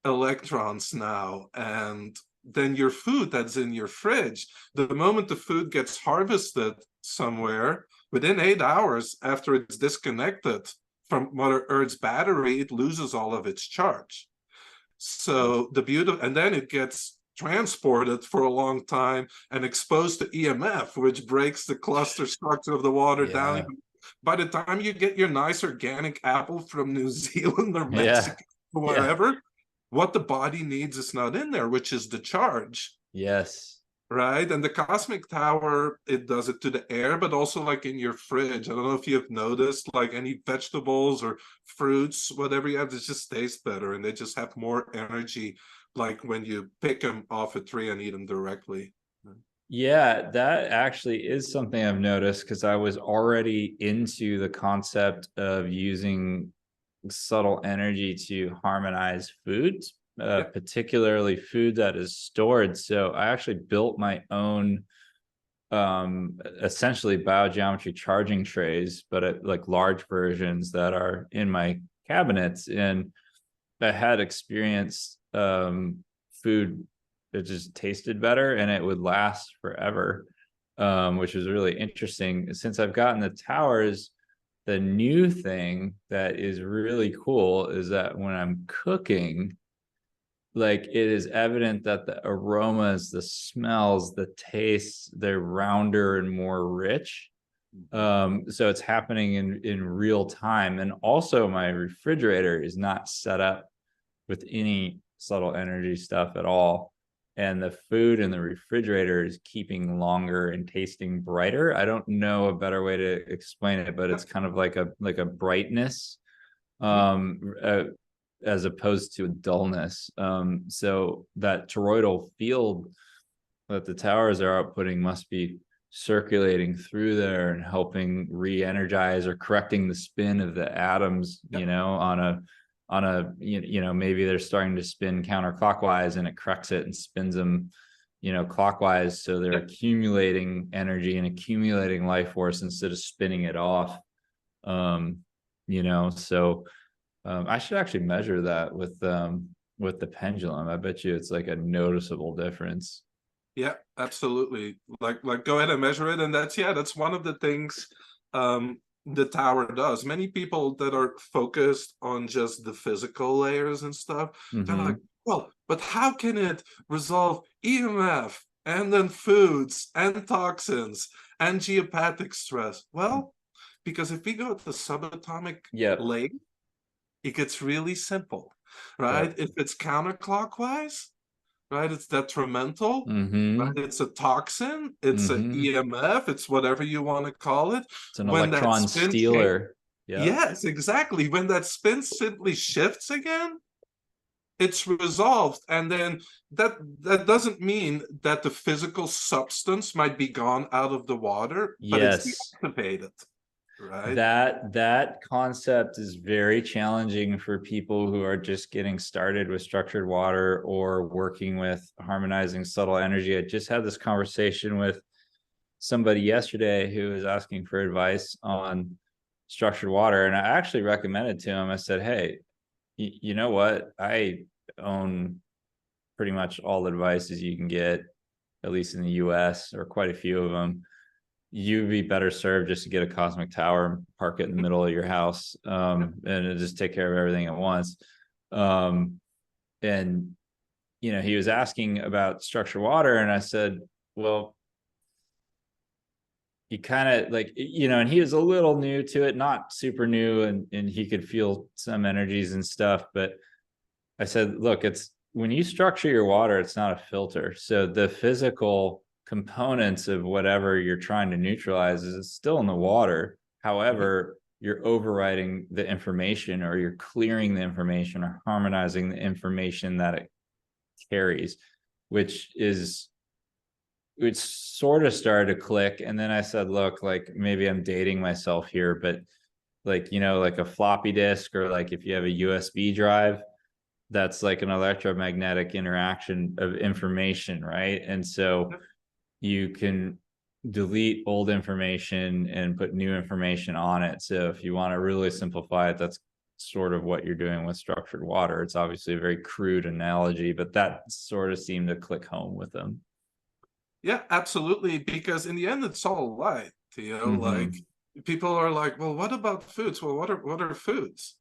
electrons now. And then your food that's in your fridge, the moment the food gets harvested somewhere, within 8 hours after it's disconnected from Mother Earth's battery, it loses all of its charge. So the beauty, and then it gets transported for a long time and exposed to EMF, which breaks the cluster structure of the water down. Yeah. By the time you get your nice organic apple from New Zealand or Yeah. Mexico or Yeah. wherever, what the body needs is not in there, which is the charge. Yes. Right. And the Cosmic Tower, it does it to the air, but also like in your fridge. I don't know if you've noticed, like any vegetables or fruits, whatever you have, it just tastes better and they just have more energy, like when you pick them off a tree and eat them directly. Yeah, that actually is something I've noticed because I was already into the concept of using subtle energy to harmonize foods, Yeah. particularly food that is stored. So I actually built my own essentially biogeometry charging trays, but like large versions that are in my cabinets. And I had experienced food it just tasted better and it would last forever, which was really interesting. Since I've gotten the towers, the new thing that is really cool is that when I'm cooking, like it is evident that the aromas, the smells, the tastes, they're rounder and more rich. So it's happening in real time. And also my refrigerator is not set up with any subtle energy stuff at all. And the food in the refrigerator is keeping longer and tasting brighter. I don't know a better way to explain it, but it's kind of like a brightness, uh, as opposed to a dullness. So that toroidal field that the towers are outputting must be circulating through there and helping re-energize or correcting the spin of the atoms, on a maybe they're starting to spin counterclockwise and it corrects it and spins them clockwise, so they're accumulating energy and accumulating life force instead of spinning it off. So I should actually measure that with the pendulum. I bet you it's like a noticeable difference. Yeah, absolutely. Like go ahead and measure it. And that's one of the things the tower does. Many people that are focused on just the physical layers and stuff, they're like, well, but how can it resolve EMF and then foods and toxins and geopathic stress? Well, because if we go to the subatomic layer, it gets really simple, right? If it's counterclockwise, right, it's detrimental, right? It's a toxin, it's an EMF, it's whatever you want to call it. It's an electron stealer. Yes, exactly. When that spin simply shifts again, it's resolved. And then that doesn't mean that the physical substance might be gone out of the water, but it's deactivated. Right. That concept is very challenging for people who are just getting started with structured water or working with harmonizing subtle energy. I just had this conversation with somebody yesterday who was asking for advice on structured water, and I actually recommended to him, I said, hey, you know what? I own pretty much all the devices you can get, at least in the US, or quite a few of them. You'd be better served just to get a cosmic tower and park it in the middle of your house, and just take care of everything at once. And he was asking about structured water, and I said, well, you kind of like, and he was a little new to it, not super new, and he could feel some energies and stuff, but I said, look, it's when you structure your water, it's not a filter. So the physical components of whatever you're trying to neutralize is still in the water. However, you're overriding the information, or you're clearing the information, or harmonizing the information that it carries, which sort of started to click. And then I said, look, like maybe I'm dating myself here, but like, like a floppy disk, or like if you have a USB drive, that's like an electromagnetic interaction of information, right? And so you can delete old information and put new information on it. So if you want to really simplify it, that's sort of what you're doing with structured water. It's obviously a very crude analogy, but that sort of seemed to click home with them. Yeah, absolutely. Because in the end, it's all light, like people are like, well, what about foods? Well, what are foods?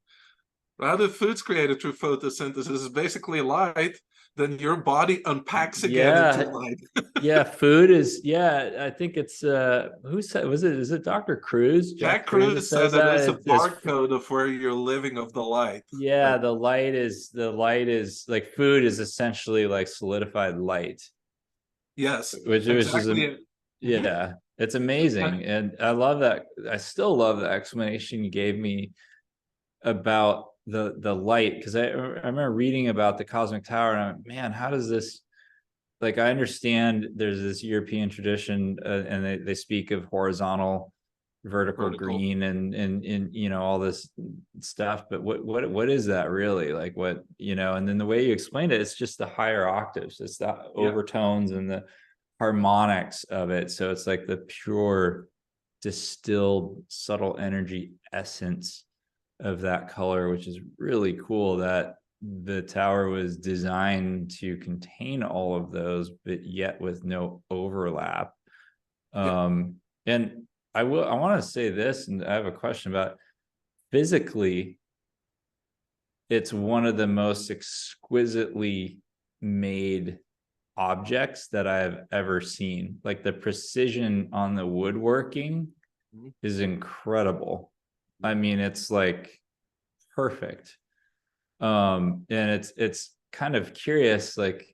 Right? If food's created through photosynthesis is basically light, then your body unpacks again into light. Food is, I think it's who said, is it Dr. Cruz? Jack Cruz said that it's a barcode of where you're living, of the light. Yeah, the light is like, food is essentially like solidified light. Yes, which exactly. It's amazing. And I love that. I still love the explanation you gave me about the light, because I remember reading about the cosmic tower, and I'm, man, how does this, like, I understand there's this European tradition, and they speak of horizontal, vertical green, and all this stuff, but what is that really, like, what, and then the way you explained it, it's just the higher octaves, it's the overtones and the harmonics of it. So it's like the pure distilled subtle energy essence of that color, which is really cool, that the tower was designed to contain all of those, but yet with no overlap. Yeah. And I want to say this, and I have a question about physically, it's one of the most exquisitely made objects that I've ever seen. Like the precision on the woodworking is incredible. I mean, it's like perfect. And it's kind of curious, like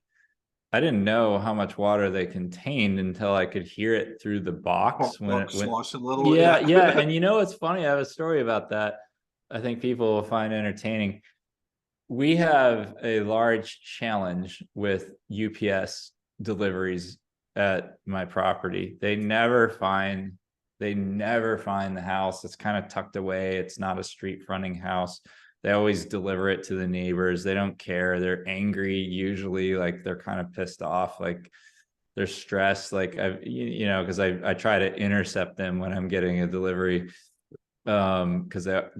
I didn't know how much water they contained until I could hear it through the box when it went. Slosh a little, Yeah, yeah. yeah. And you know what's funny? I have a story about that. I think people will find entertaining. We have a large challenge with UPS deliveries at my property. They never find the house. It's kind of tucked away. It's not a street fronting house. They always deliver it to the neighbors. They don't care. They're angry usually, like they're kind of pissed off, like they're stressed. Like you know, because I try to intercept them when I'm getting a delivery, because 100%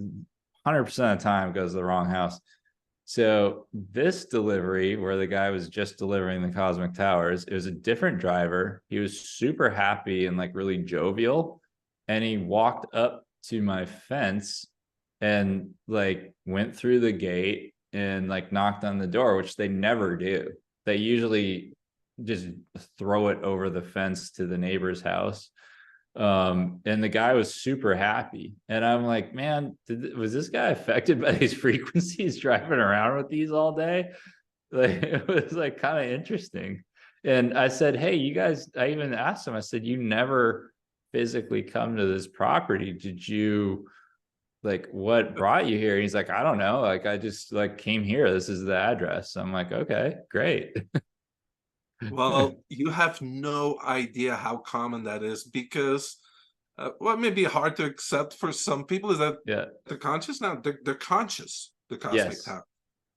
of the time it goes to the wrong house. So this delivery where the guy was just delivering the Cosmic Towers, it was a different driver. He was super happy and like really jovial. And he walked up to my fence and like went through the gate and like knocked on the door, which they never do. They usually just throw it over the fence to the neighbor's house. And the guy was super happy, and I'm like, man, was this guy affected by these frequencies driving around with these all day? Like it was like kind of interesting. And I said, hey, you guys, I even asked him, I said, you never physically come to this property, did you, like what brought you here? He's like, I don't know, like I just like came here, this is the address. I'm like, okay, great. Well, you have no idea how common that is, because what may be hard to accept for some people is that Yeah. they're conscious now. They're conscious, the Cosmic Yes. Tower,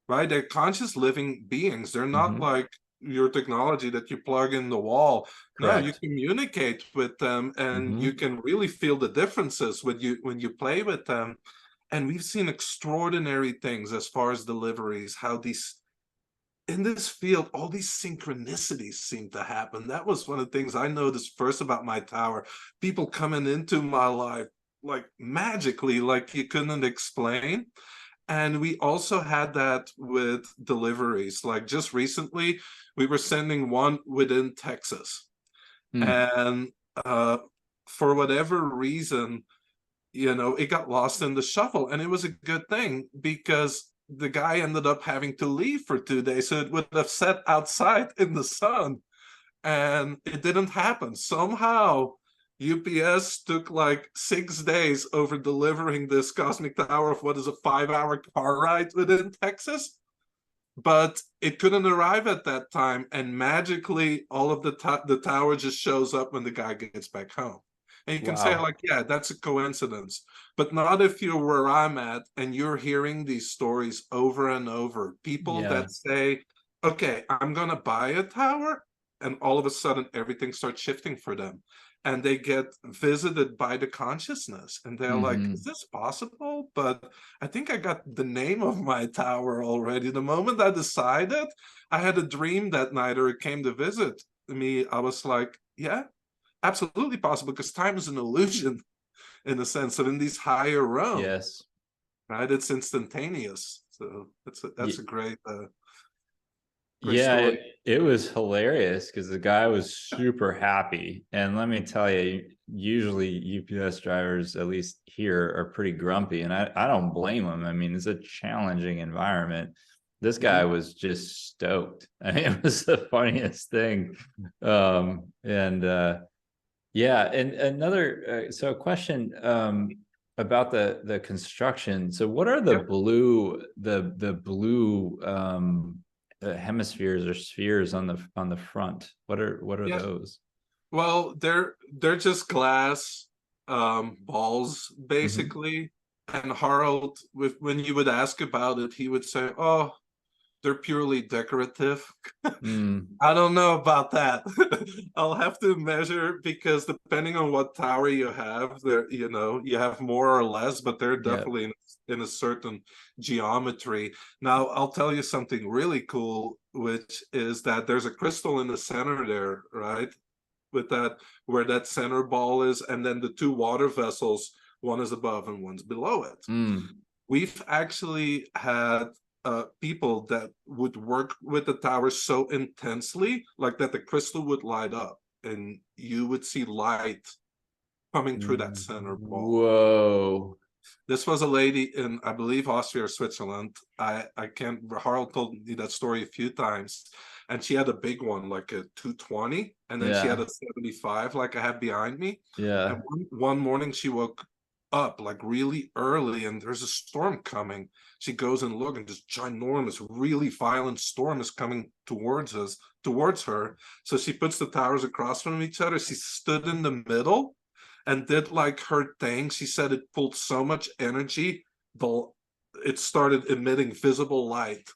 right? They're conscious living beings. They're not Mhm. like your technology that you plug in the wall. No, you Correct. communicate with them, and you Mhm. can really feel the differences when you play with them. And we've seen extraordinary things as far as deliveries, how these in this field, all these synchronicities seem to happen. That was one of the things I noticed first about my tower. People coming into my life like magically, like you couldn't explain. And we also had that with deliveries. Like just recently, we were sending one within Texas. Mm. And for whatever reason, it got lost in the shuffle. And it was a good thing because the guy ended up having to leave for 2 days. So it would have sat outside in the sun, and it didn't happen. Somehow, UPS took like 6 days over delivering this Cosmic Tower of what is a 5-hour car ride within Texas. But it couldn't arrive at that time. And magically, all of the tower just shows up when the guy gets back home. And you can say, Wow. like, yeah, that's a coincidence. But not if you're where I'm at and you're hearing these stories over and over. People Yeah. that say, okay, I'm going to buy a tower. And all of a sudden, everything starts shifting for them. And they get visited by the consciousness. And they're like, is Mhm. this possible? But I think I got the name of my tower already. The moment I decided, I had a dream that night, or it came to visit me. I was like, yeah, absolutely possible, because time is an illusion in the sense that in these higher realms, Yes. right, it's instantaneous. So that's a great Yeah, story. it was hilarious because the guy was super happy. And let me tell you, usually UPS drivers, at least here, are pretty grumpy. And I don't blame them. I mean, it's a challenging environment. This guy Mhm. was just stoked. I mean, it was the funniest thing. And yeah, and another so a question about the construction. So what are Yep. the blue hemispheres or spheres on the front? What are Yeah. those? Well, they're just glass balls Mhm. basically. And Harold, when you would ask about it, he would say, "Oh, they're purely decorative." Mm, I don't know about that. I'll have to measure, because depending on what tower you have, there you have more or less, but they're yeah. definitely in a certain geometry. Now, I'll tell you something really cool, which is that there's a crystal in the center there, right? With that, where that center ball is, and then the two water vessels, one is above and one's below it. Mm. We've actually had people that would work with the tower so intensely, like that the crystal would light up and you would see light coming through that center ball. Whoa. This was a lady in, I believe, Austria or Switzerland. I can't, Harald told me that story a few times. And she had a big one, like a 220. And then she had Yeah. a 75, like I have behind me. And Yeah. one morning she woke up like really early and there's a storm coming. She goes and look, and this ginormous, really violent storm is coming towards her. So she puts the towers across from each other. She stood in the middle and did like her thing. She said it pulled so much energy, it started emitting visible light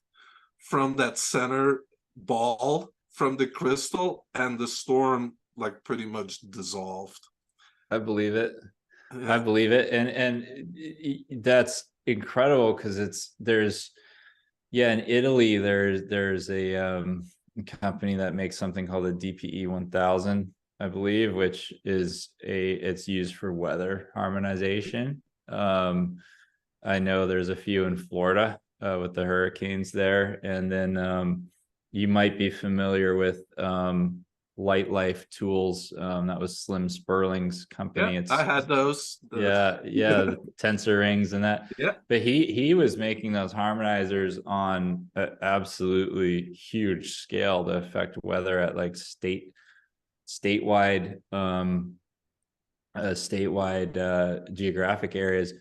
from that center ball from the crystal, and the storm like pretty much dissolved. I believe it. I Yeah. believe it. And that's incredible because there's yeah, in Italy there's a company that makes something called a DPE 1000, I believe, which is it's used for weather harmonization. I know there's a few in Florida with the hurricanes there, and then you might be familiar with Light Life Tools. That was Slim Sperling's company. Yeah, I had those. Yeah, the tensor rings and that. Yeah. But he was making those harmonizers on an absolutely huge scale to affect weather at like statewide geographic areas.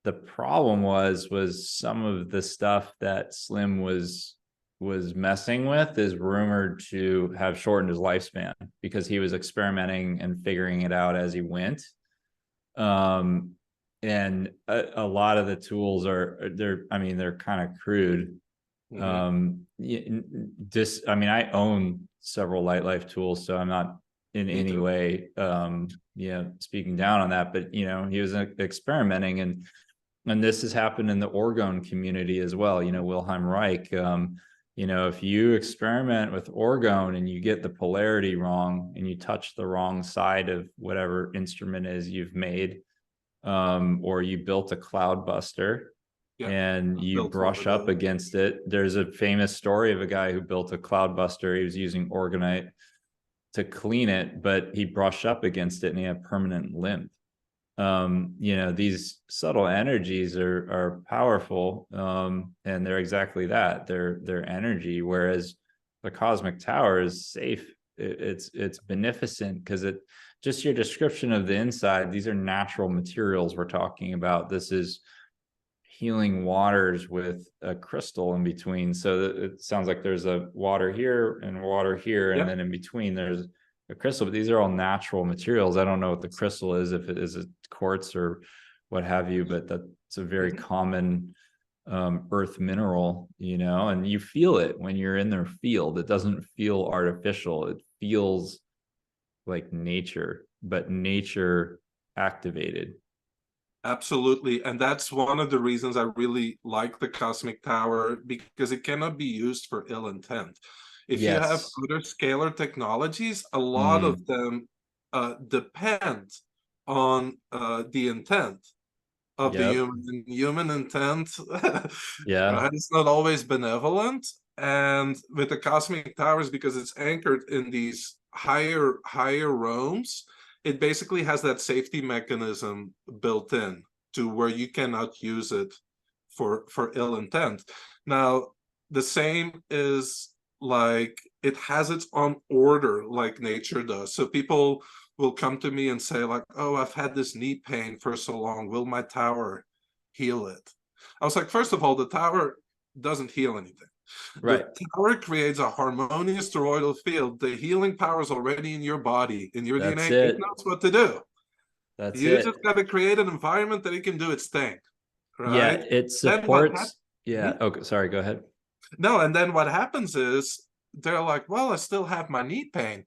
The problem was some of the stuff that Slim was messing with is rumored to have shortened his lifespan because he was experimenting and figuring it out as he went. And a lot of the tools they're kind of crude. I own several Light Life tools, so I'm not in any way speaking down on that, but he was experimenting, and this has happened in the orgone community as well. Wilhelm Reich, if you experiment with orgone and you get the polarity wrong and you touch the wrong side of whatever instrument is you've made, or you built a cloudbuster and you brush up against it. There's a famous story of a guy who built a cloudbuster. He was using orgonite to clean it, but he brushed up against it and he had permanent limp. These subtle energies are powerful, and they're exactly that. They're energy, whereas the cosmic tower is safe. It's beneficent because it just your description of the inside. These are natural materials we're talking about. This is healing waters with a crystal in between. So it sounds like there's a water here and water here, and then in between there's a crystal, but these are all natural materials. I don't know what the crystal is, if it is a quartz or what have you, but that's a very common earth mineral, and you feel it when you're in their field. It doesn't feel artificial. It feels like nature, but nature activated. Absolutely. And that's one of the reasons I really like the cosmic tower, because it cannot be used for ill intent. If you have other scalar technologies, a lot of them depend on the intent of the human. And human intent, right, it's not always benevolent. And with the cosmic towers, because it's anchored in these higher realms, it basically has that safety mechanism built in to where you cannot use it for ill intent. Now, the same is like it has its own order, like nature does. So people will come to me and say like, oh, I've had this knee pain for so long, will my tower heal it? I was like, first of all, the tower doesn't heal anything. Right. The tower creates a harmonious toroidal field. The healing power is already in your body, in your DNA. It knows what to do. You just got to create an environment that it can do its thing. Right? Yeah, it supports. Yeah. Okay. Sorry. Go ahead. No, and then what happens is they're like, well, I still have my knee pain.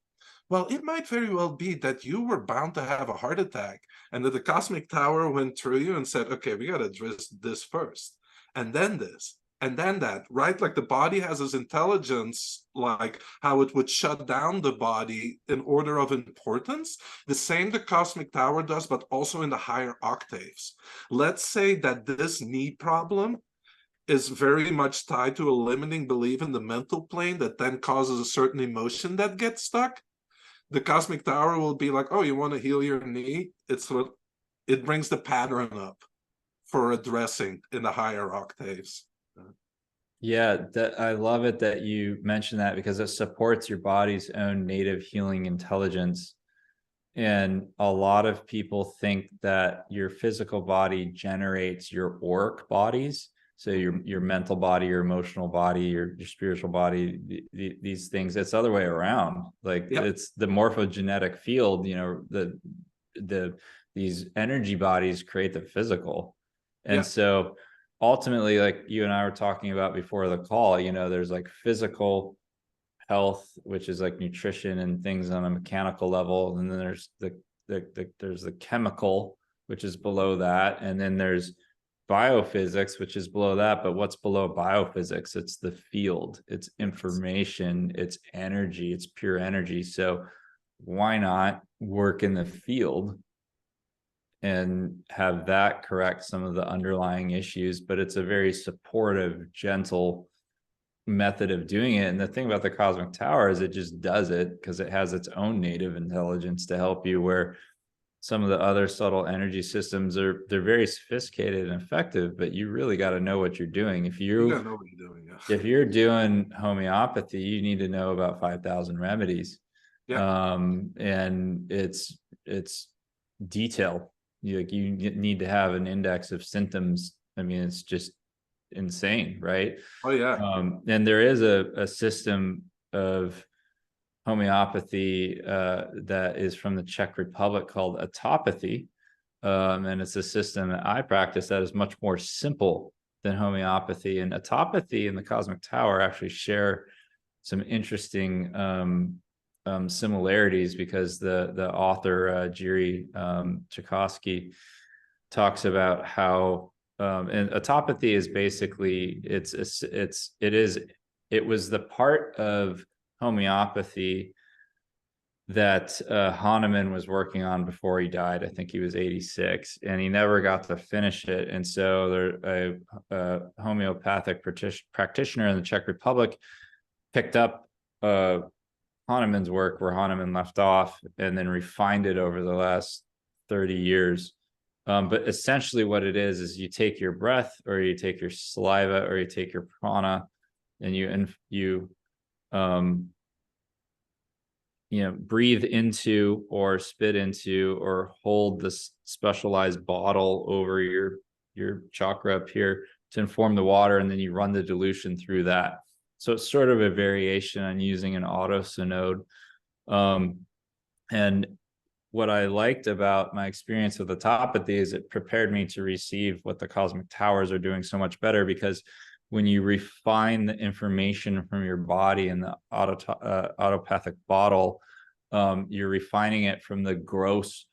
Well, it might very well be that you were bound to have a heart attack and that the cosmic tower went through you and said, okay, we got to address this first, and then this, and then that, right? Like the body has this intelligence, like how it would shut down the body in order of importance. The same the cosmic tower does, but also in the higher octaves. Let's say that this knee problem is very much tied to a limiting belief in the mental plane that then causes a certain emotion that gets stuck. The cosmic tower will be like, oh, you want to heal your knee? It brings the pattern up for addressing in the higher octaves. Yeah, that I love it that you mentioned that, because it supports your body's own native healing intelligence. And a lot of people think that your physical body generates your auric bodies. So your mental body, your emotional body, your spiritual body, these things. It's the other way around. Like Yep. it's the morphogenetic field, these energy bodies create the physical. And Yep. so ultimately, like you and I were talking about before the call, there's like physical health, which is like nutrition and things on a mechanical level, and then there's there's the chemical, which is below that, and then there's biophysics, which is below that. But what's below biophysics? It's the field, it's information, it's energy, it's pure energy. So why not work in the field and have that correct some of the underlying issues? But it's a very supportive, gentle method of doing it. And the thing about the cosmic tower is it just does it because it has its own native intelligence to help you, where some of the other subtle energy systems they're very sophisticated and effective, but you really got to know what you're doing. You gotta know what you're doing. Yeah. If you're doing homeopathy, you need to know about 5,000 remedies. Yeah. And it's detailed. You need to have an index of symptoms. I mean, it's just insane, right? Oh yeah. And there is a system of homeopathy that is from the Czech Republic called autopathy. And it's a system that I practice that is much more simple than homeopathy. And autopathy and the cosmic tower actually share some interesting similarities, because the author Jiri Tchaikovsky talks about how and autopathy is basically it was the part of homeopathy that Hahnemann was working on before he died. I think he was 86, and he never got to finish it. And so a homeopathic practitioner in the Czech Republic picked up Hahnemann's work where Hahnemann left off, and then refined it over the last 30 years. But essentially what it is you take your breath, or you take your saliva, or you take your prana, and you breathe into or spit into or hold this specialized bottle over your chakra up here to inform the water, and then you run the dilution through that. So it's sort of a variation on using an autosynode. And what I liked about my experience with autopathy is it prepared me to receive what the cosmic towers are doing so much better, because when you refine the information from your body in the autopathic bottle, you're refining it from the gross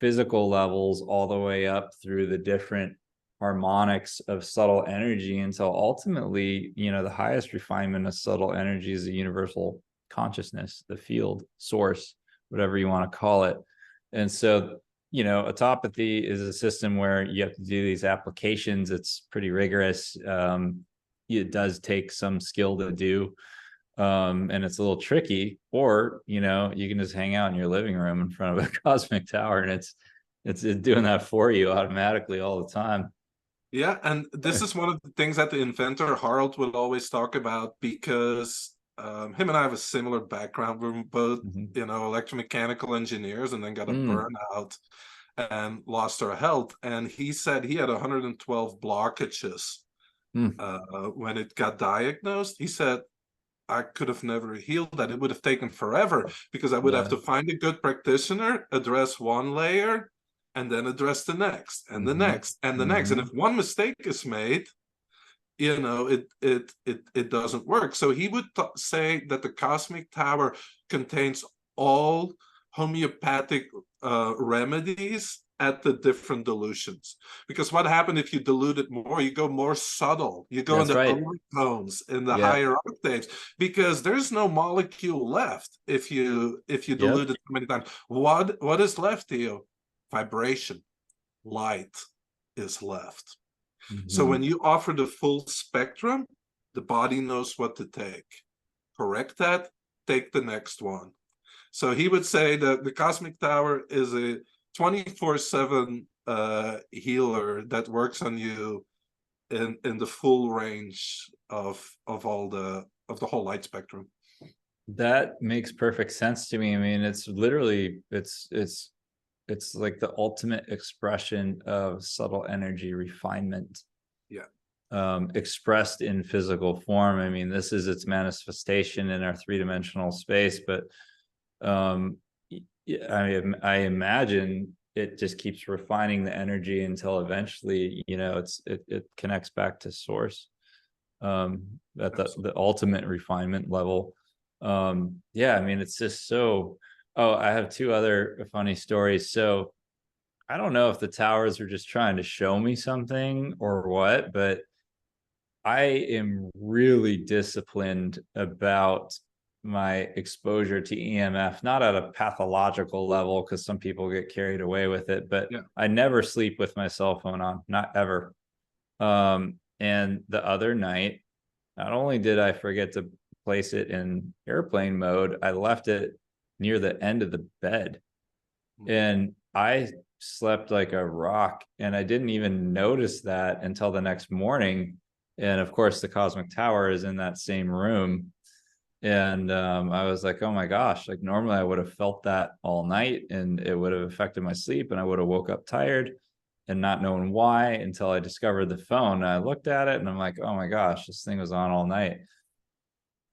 physical levels all the way up through the different harmonics of subtle energy until ultimately, the highest refinement of subtle energy is the universal consciousness, the field, source, whatever you want to call it. And so, autopathy is a system where you have to do these applications. It's pretty rigorous. It does take some skill to do. And it's a little tricky, or, you can just hang out in your living room in front of a cosmic tower, and it's doing that for you automatically all the time. Yeah, and this is one of the things that the inventor Harald will always talk about, because him and I have a similar background. We're both, electromechanical engineers, and then got a burnout and lost our health. And he said he had 112 blockages when it got diagnosed. He said, I could have never healed that. It would have taken forever, because I would have to find a good practitioner, address one layer, and then address the next, and the next, and the next. And if one mistake is made, it doesn't work. So he would say that the cosmic tower contains all homeopathic remedies at the different dilutions. Because what happened if you dilute it more? You go more subtle. You go in That's the right. overtones, in the Yeah. higher octaves, because there's no molecule left if you Yep. dilute it too many times. What is left, Theo? Vibration, light is left. So Mhm. when you offer the full spectrum, the body knows what to take. Correct that, take the next one. So he would say that the Cosmic Tower is a 24/7 healer that works on you in the full range of all the whole light spectrum. That makes perfect sense to me. I mean, it's literally it's like the ultimate expression of subtle energy refinement, Yeah, expressed in physical form. I mean, this is its manifestation in our three-dimensional space, but I imagine it just keeps refining the energy until eventually, it connects back to source, at the absolutely. ultimate refinement level. Yeah, I mean, it's just so. Oh, I have two other funny stories. So I don't know if the towers are just trying to show me something or what, but I am really disciplined about my exposure to EMF, not at a pathological level, because some people get carried away with it, but Yeah. I never sleep with my cell phone on, not ever. And the other night, not only did I forget to place it in airplane mode, I left it near the end of the bed. And I slept like a rock. And I didn't even notice that until the next morning. And of course, the Cosmic Tower is in that same room. And I was like, oh my gosh, like normally I would have felt that all night and it would have affected my sleep and I would have woke up tired and not knowing why until I discovered the phone. And I looked at it and I'm like, oh my gosh, this thing was on all night.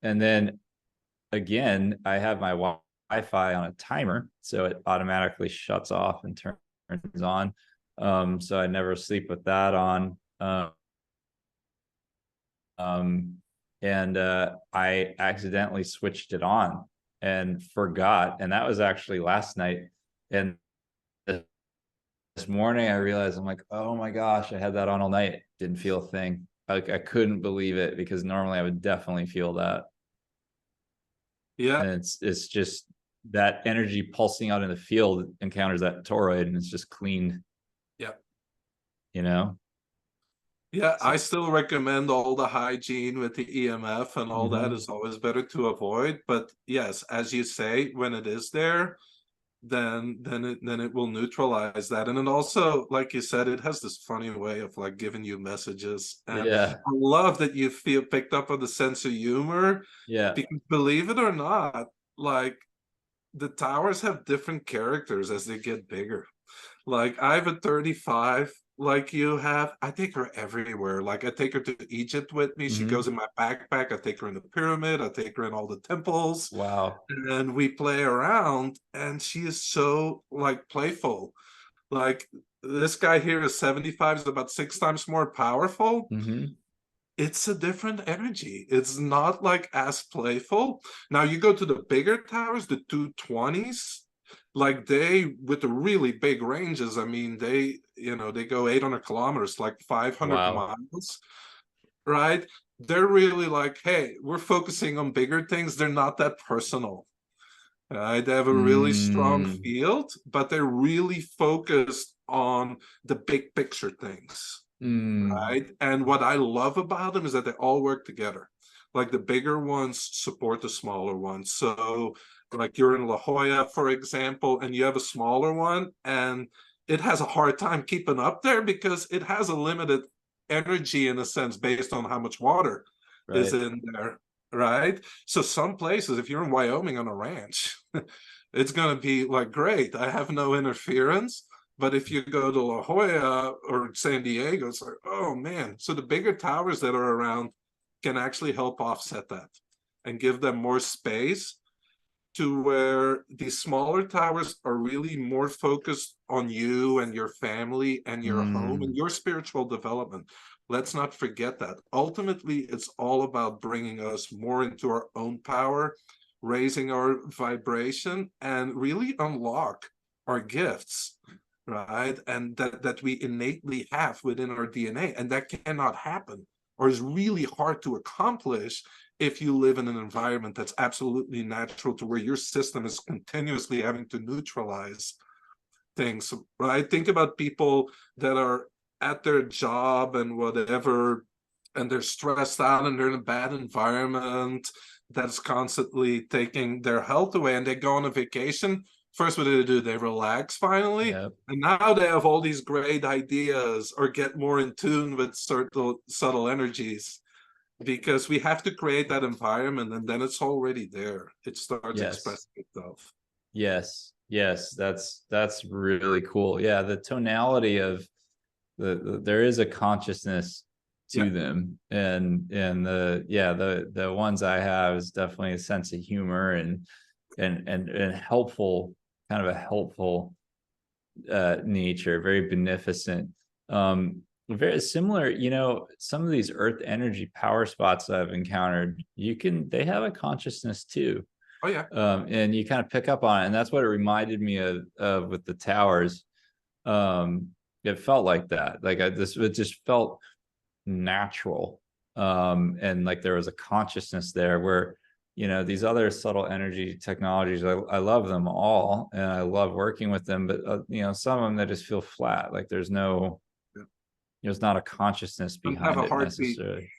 And then again, I have my Wi-Fi on a timer, so it automatically shuts off and turns on. So I never sleep with that on. Um, and I accidentally switched it on and forgot, and that was actually last night. And this morning, I realized I'm like, oh my gosh, I had that on all night. Didn't feel a thing. Like I couldn't believe it because normally I would definitely feel that. Yeah. And it's just that energy pulsing out in the field encounters that toroid and it's just cleaned, Yeah. you know. Yeah, So, I still recommend all the hygiene with the EMF and all that mm-hmm. is always better to avoid. But yes, as you say, when it is there, then it will neutralize that. And it also, like you said, it has this funny way of like giving you messages. And Yeah, I love that you feel picked up on the sense of humor, yeah. because believe it or not, like the towers have different characters as they get bigger. Like I have a 35 like you have. I take her everywhere. Like I take her to Egypt with me. She Mm-hmm. goes in my backpack. I take her in the pyramid. I take her in all the temples. Wow. And we play around and she is so like playful. Like this guy here is 75, is about 6 times more powerful. Mm-hmm. It's a different energy. It's not like as playful. Now you go to the bigger towers, the 220s, like they with the really big ranges. I mean, they go 800 kilometers, like 500 Wow. miles, right? They're really like, hey, we're focusing on bigger things. They're not that personal. They have a really strong Mm, field, but they're really focused on the big picture things. mm, Right. And what I love about them is that they all work together. Like the bigger ones support the smaller ones. So, like you're in La Jolla, for example, and you have a smaller one, and it has a hard time keeping up there because it has a limited energy in a sense based on how much water is right. in there. Right. So, some places, if you're in Wyoming on a ranch, it's going to be like, great, I have no interference. But if you go to La Jolla or San Diego, it's like, oh man. So the bigger towers that are around can actually help offset that and give them more space, to where these smaller towers are really more focused on you and your family and your home and Mm, your spiritual development. Let's not forget that. Ultimately, it's all about bringing us more into our own power, raising our vibration and really unlock our gifts, right? And that we innately have within our DNA. And that cannot happen, or is really hard to accomplish, if you live in an environment that's absolutely natural, to where your system is continuously having to neutralize things, right? Think about people that are at their job and whatever, and they're stressed out and they're in a bad environment that's constantly taking their health away, and they go on a vacation. First, what do? They relax finally, Yep. and now they have all these great ideas, or get more in tune with certain subtle energies, because we have to create that environment, and then it's already there. It starts Yes. expressing itself. Yes. Yes. That's really cool. Yeah. The tonality of there is a consciousness Yeah. to them, and the ones I have is definitely a sense of humor and helpful, kind of a helpful nature, very beneficent. Very similar, some of these earth energy power spots I've encountered, they have a consciousness too. Oh yeah. And you kind of pick up on it, and that's what it reminded me of with the towers. It felt like that, like it just felt natural. And like there was a consciousness there where, these other subtle energy technologies, I love them all and I love working with them, but some of them, that just feel flat, like there's not a consciousness Don't have behind a it heartbeat. necessarily.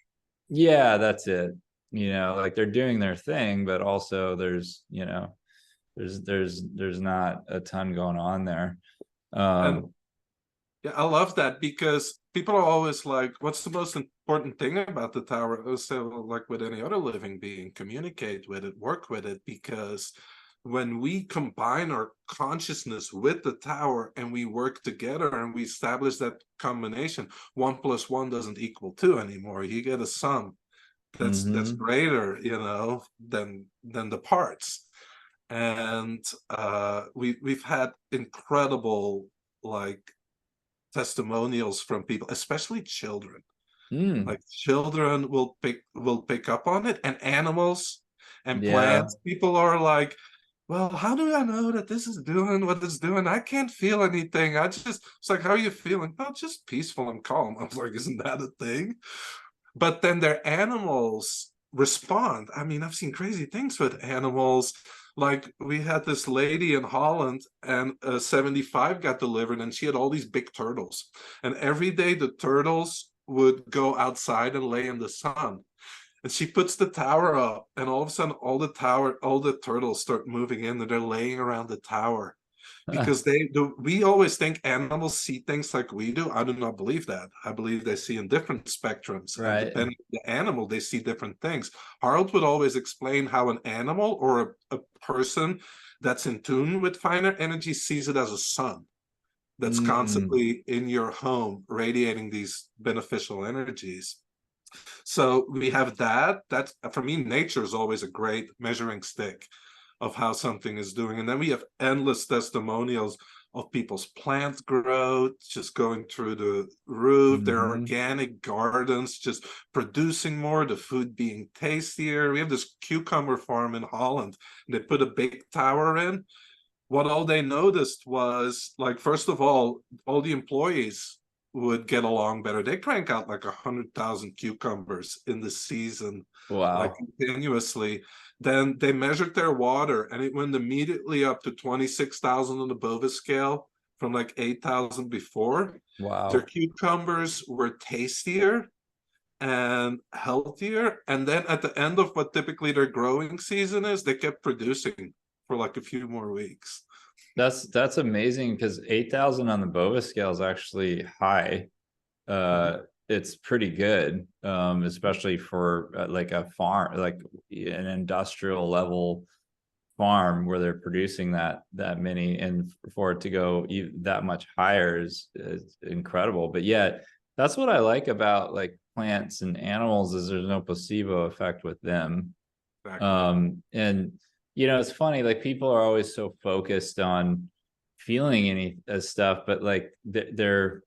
Yeah, that's it. Like they're doing their thing, but also there's not a ton going on there. And um yeah, I love that, because people are always like, what's the most important thing about the tower? I say, well, like with any other living being, communicate with it, work with it, because when we combine our consciousness with the tower and we work together and we establish that combination, 1 + 1 doesn't equal 2 anymore. You get a sum that's mhm. greater, than the parts. And we've had incredible, like, testimonials from people, especially children. Mm, Like, children will pick up on it, and animals and yeah. plants. People are like, well, how do I know that this is doing what it's doing? I can't feel anything. It's like, how are you feeling? Oh, just peaceful and calm. I was like, isn't that a thing? But then their animals respond. I mean, I've seen crazy things with animals. Like, we had this lady in Holland, and a 75 got delivered, and she had all these big turtles. And every day the turtles would go outside and lay in the sun. And she puts the tower up, and all of a sudden, all the turtles start moving in, and they're laying around the tower, because we always think animals see things like we do. I do not believe that. I believe they see in different spectrums, and Right. depending on the animal, they see different things. Harold would always explain how an animal or a person that's in tune with finer energy sees it as a sun that's Mm, constantly in your home, radiating these beneficial energies. So we have that. That's, for me, nature is always a great measuring stick of how something is doing. And then we have endless testimonials of people's plant growth just going through the roof, their mhm. organic gardens just producing more, the food being tastier. We have this cucumber farm in Holland. They put a big tower in. What all they noticed was, like, first of all the employees would get along better. They crank out like 100,000 cucumbers in the season, like, Wow. continuously. Then they measured their water, and it went immediately up to 26,000 on the Bova scale from like 8,000 before. Their Wow. cucumbers were tastier and healthier. And then at the end of what typically their growing season is, they kept producing for like a few more weeks. That's amazing, because 8,000 on the Bova scale is actually high. Mhm. It's pretty good, especially for like a farm, like an industrial level farm where they're producing that many, and for it to go that much higher is incredible. But yet, that's what I like about like plants and animals, is there's no placebo effect with them. Exactly. And it's funny, like people are always so focused on feeling any stuff, but like they're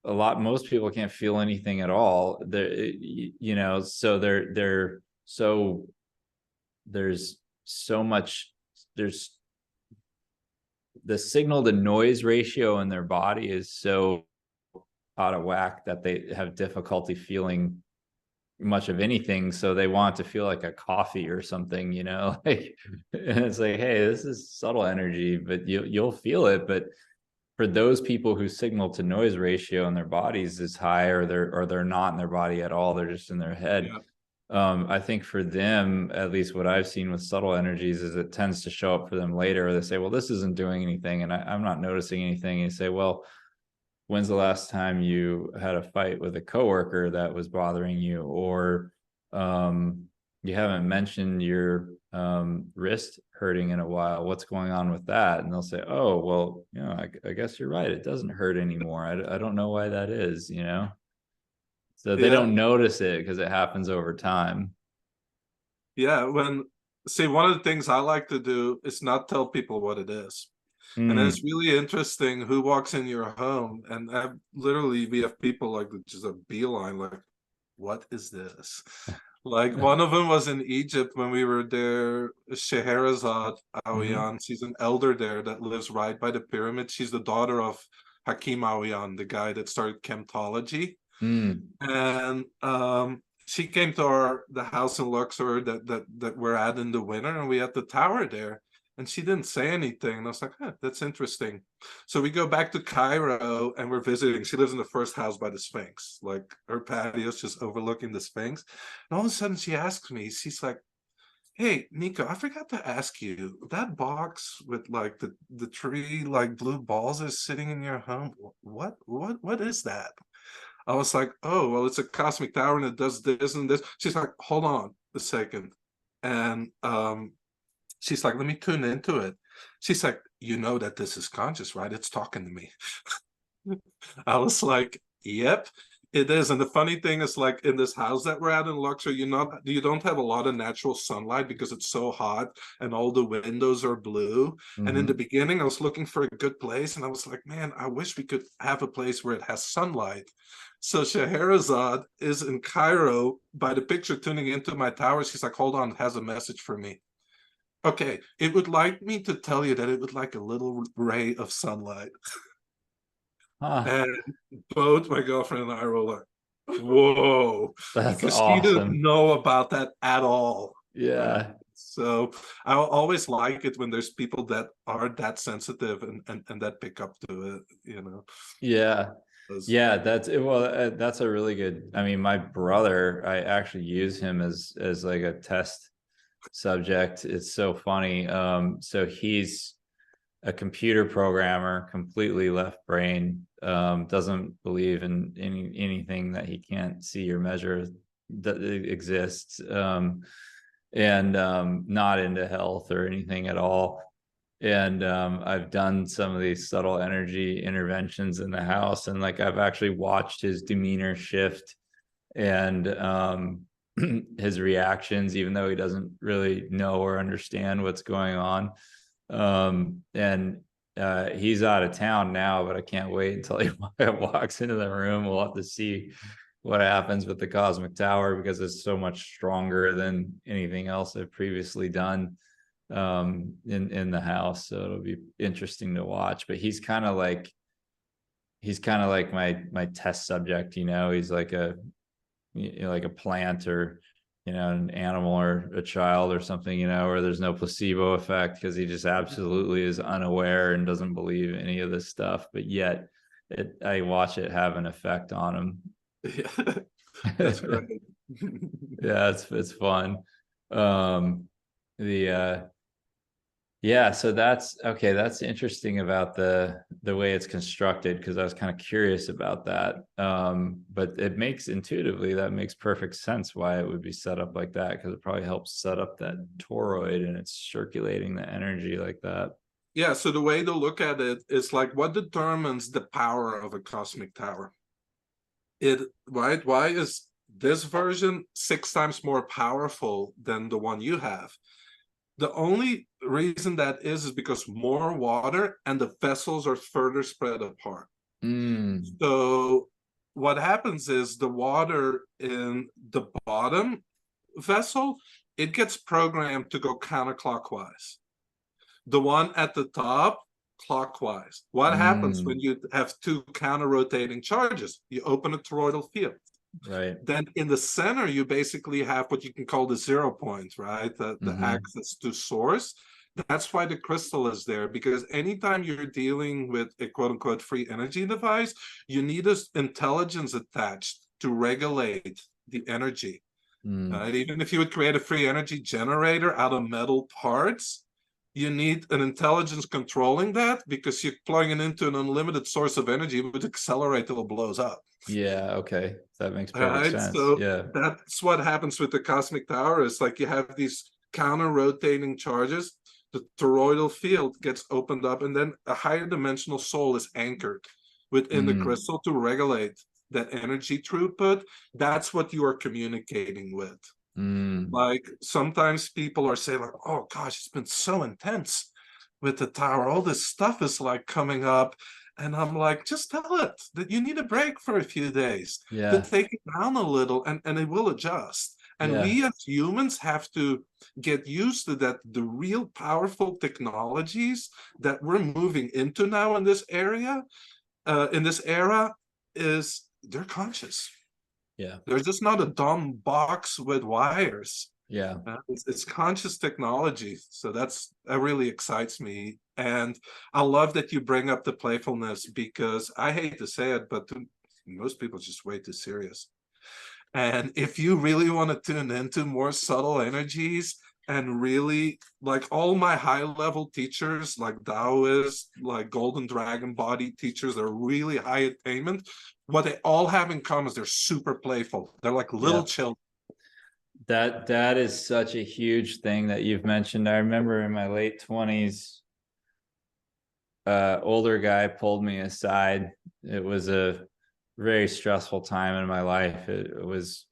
most people can't feel anything at all. So they're so there's so much, there's the signal to noise ratio in their body is so out of whack that they have difficulty feeling much of anything, so they want to feel like a coffee or something, like, and it's like, hey, this is subtle energy, but you'll feel it. But for those people whose signal to noise ratio in their bodies is high, or they're not in their body at all, they're just in their head. Yeah. I think for them, at least what I've seen with subtle energies, is it tends to show up for them later. They say, well, this isn't doing anything, and I'm not noticing anything. And you say, well, when's the last time you had a fight with a coworker that was bothering you? Or you haven't mentioned your wrist hurting in a while. What's going on with that? And they'll say, oh, well, I guess you're right. It doesn't hurt anymore. I don't know why that is, So they Yeah. don't notice it because it happens over time. Yeah. See, one of the things I like to do is not tell people what it is. And then it's really interesting who walks in your home, and literally we have people like just a beeline, like, what is this? Like one of them was in Egypt when we were there. Scheherazade Aoyan, she's an elder there that lives right by the pyramid. She's the daughter of Hakim Aoyan, the guy that started chemtology. And she came to the house in Luxor that we're at in the winter, and we had the tower there. And she didn't say anything. And I was like, that's interesting. So we go back to Cairo and we're visiting. She lives in the first house by the Sphinx. Like her patio's just overlooking the Sphinx. And all of a sudden she asks me, she's like, hey, Nico, I forgot to ask you, that box with like the tree, like blue balls is sitting in your home. What is that? I was like, oh, well, it's a cosmic tower and it does this and this. She's like, hold on a second. And she's like, let me tune into it. She's like, you know that this is conscious, right? It's talking to me. I was like, yep, it is. And the funny thing is, like in this house that we're at in Luxor, you don't have a lot of natural sunlight because it's so hot and all the windows are blue. And in the beginning, I was looking for a good place, and I was like, man, I wish we could have a place where it has sunlight. So Scheherazade is in Cairo by the picture tuning into my tower. She's like, hold on, it has a message for me. Okay, it would like me to tell you that it would like a little ray of sunlight. And both my girlfriend and I were like, whoa. That's Because she didn't awesome. know about that at all. Yeah. So I always like it when there's people that are that sensitive and that pick up to it, Yeah. Yeah, that's a really good. I mean, my brother, I actually use him as like a test subject. It's so funny. So he's a computer programmer, completely left brain, doesn't believe in anything that he can't see or measure that exists, and not into health or anything at all. And I've done some of these subtle energy interventions in the house, and like I've actually watched his demeanor shift and his reactions, even though he doesn't really know or understand what's going on. And he's out of town now, but I can't wait until he walks into the room. We'll have to see what happens with the cosmic tower, because it's so much stronger than anything else I've previously done in the house. So it'll be interesting to watch. But he's kind of like my test subject. He's like a plant, or an animal, or a child or something, where there's no placebo effect, because he just absolutely is unaware and doesn't believe any of this stuff, but yet I watch it have an effect on him. Yeah, that's great. Yeah, it's fun. Yeah, so that's okay. That's interesting about the way it's constructed, because I was kind of curious about that. But it makes that makes perfect sense why it would be set up like that, because it probably helps set up that toroid, and it's circulating the energy like that. Yeah, so the way to look at it is like, what determines the power of a cosmic tower? Why is this version 6 times more powerful than the one you have? The only reason that is because more water and the vessels are further spread apart. So what happens is the water in the bottom vessel it gets programmed to go counterclockwise. The one at the top, clockwise. What happens when you have two counter-rotating charges? You open a toroidal field. Right. Then in the center, you basically have what you can call the 0 point, right? The axis to source. That's why the crystal is there, because anytime you're dealing with a quote unquote free energy device, you need this intelligence attached to regulate the energy. Right? Even if you would create a free energy generator out of metal parts, you need an intelligence controlling that, because you're plugging it into an unlimited source of energy, it would accelerate till it blows up. Yeah. Okay. That makes perfect Right. sense. So Yeah. that's what happens with the cosmic tower. Is like you have these counter rotating charges. The toroidal field gets opened up, and then a higher dimensional soul is anchored within the crystal to regulate that energy throughput. That's what you are communicating with. Like sometimes people are saying, like, oh gosh, it's been so intense with the tower. All this stuff is like coming up. And I'm like, just tell it that you need a break for a few days, to Yeah. take it down a little, and it will adjust. And Yeah. we as humans have to get used to that. The real powerful technologies that we're moving into now in this area, in this era, is they're conscious. Yeah. They're just not a dumb box with wires. Yeah. It's conscious technology. So that really excites me. And I love that you bring up the playfulness, because I hate to say it, but most people just way too serious. And if you really want to tune into more subtle energies, and really, like all my high level teachers, like Taoists, like Golden Dragon body teachers, they're really high attainment. What they all have in common is they're super playful. They're like little children. That is such a huge thing that you've mentioned. I remember in my late 20s, older guy pulled me aside. It was a very stressful time in my life. It was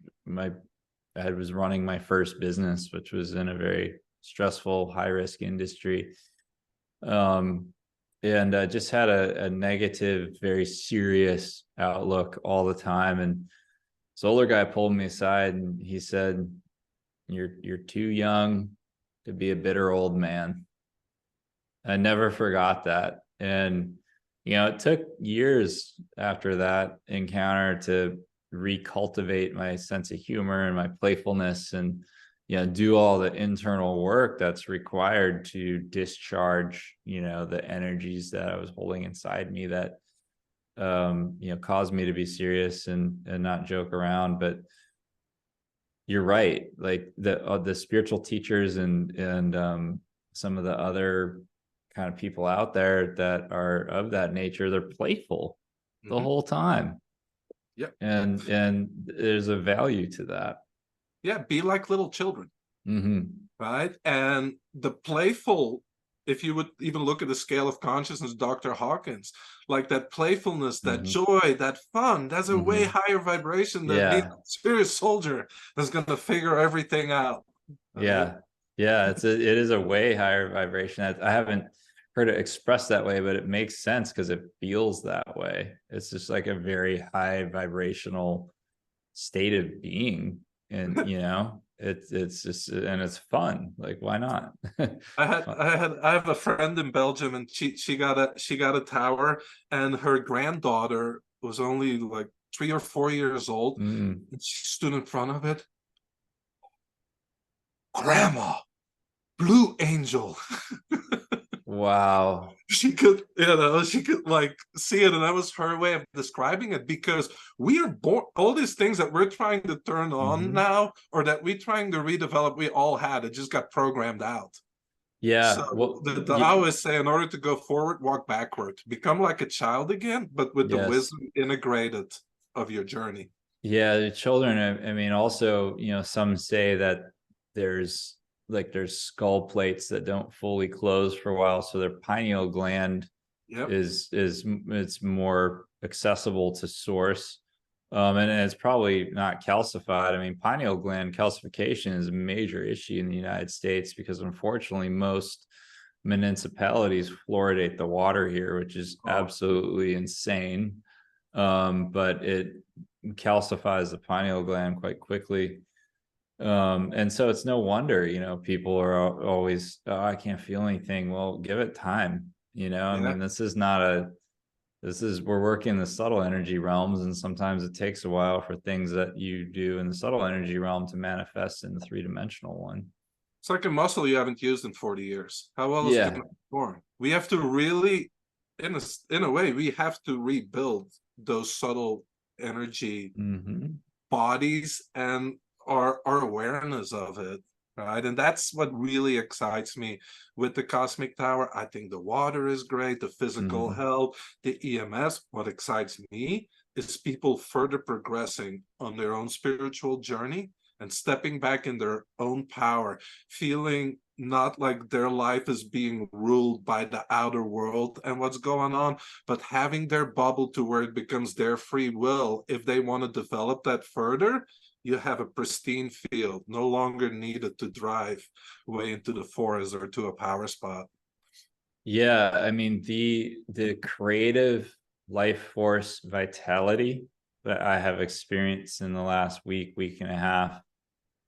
I was running my first business, which was in a very stressful, high risk industry. And just had a negative, very serious outlook all the time. And this older guy pulled me aside and he said, you're too young to be a bitter old man. I never forgot that. And, it took years after that encounter to recultivate my sense of humor and my playfulness, and, do all the internal work that's required to discharge, the energies that I was holding inside me that, caused me to be serious and not joke around. But you're right. Like the spiritual teachers and some of the other kind of people out there that are of that nature, they're playful the whole time. Yeah. And there's a value to that. Yeah, be like little children. Right. And the playful, if you would even look at the scale of consciousness, Dr. Hawkins, like that playfulness, that joy, that fun, that's a way higher vibration than being a serious soldier that's going to figure everything out. Right? Yeah. It is a way higher vibration. I haven't heard it expressed that way, but it makes sense because it feels that way. It's just like a very high vibrational state of being. And, it's just, and it's fun. Like, why not? I have a friend in Belgium, and she got a tower, and her granddaughter was only like 3 or 4 years old, and she stood in front of it. Grandma, Blue Angel. Wow. She could like see it, and that was her way of describing it, because we are born, all these things that we're trying to turn on now, or that we're trying to redevelop, we all had, it just got programmed out. Yeah. So the Taoists say, in order to go forward, walk backward, become like a child again, but with the wisdom integrated of your journey. Yeah, the children, I mean, also, some say that there's skull plates that don't fully close for a while, so their pineal gland is it's more accessible to source, and it's probably not calcified. I mean, pineal gland calcification is a major issue in the United States because unfortunately most municipalities fluoridate the water here, which is absolutely insane. But it calcifies the pineal gland quite quickly. And so it's no wonder, people are always, oh, I can't feel anything. Well, give it time. I Yeah. mean, we're working in the subtle energy realms, and sometimes it takes a while for things that you do in the subtle energy realm to manifest in the three-dimensional one. It's like a muscle you haven't used in 40 years. How well is it Yeah. going to perform? We have to really, in a way, we have to rebuild those subtle energy Mm-hmm. bodies and our awareness of it, right? And that's what really excites me with the Cosmic Tower. I think the water is great, the physical Mm-hmm. health, the EMS. What excites me is people further progressing on their own spiritual journey and stepping back in their own power, feeling not like their life is being ruled by the outer world and what's going on, but having their bubble to where it becomes their free will. If they want to develop that further, you have a pristine field, no longer needed to drive way into the forest or to a power spot. Yeah, I mean, the creative life force vitality that I have experienced in the last week and a half,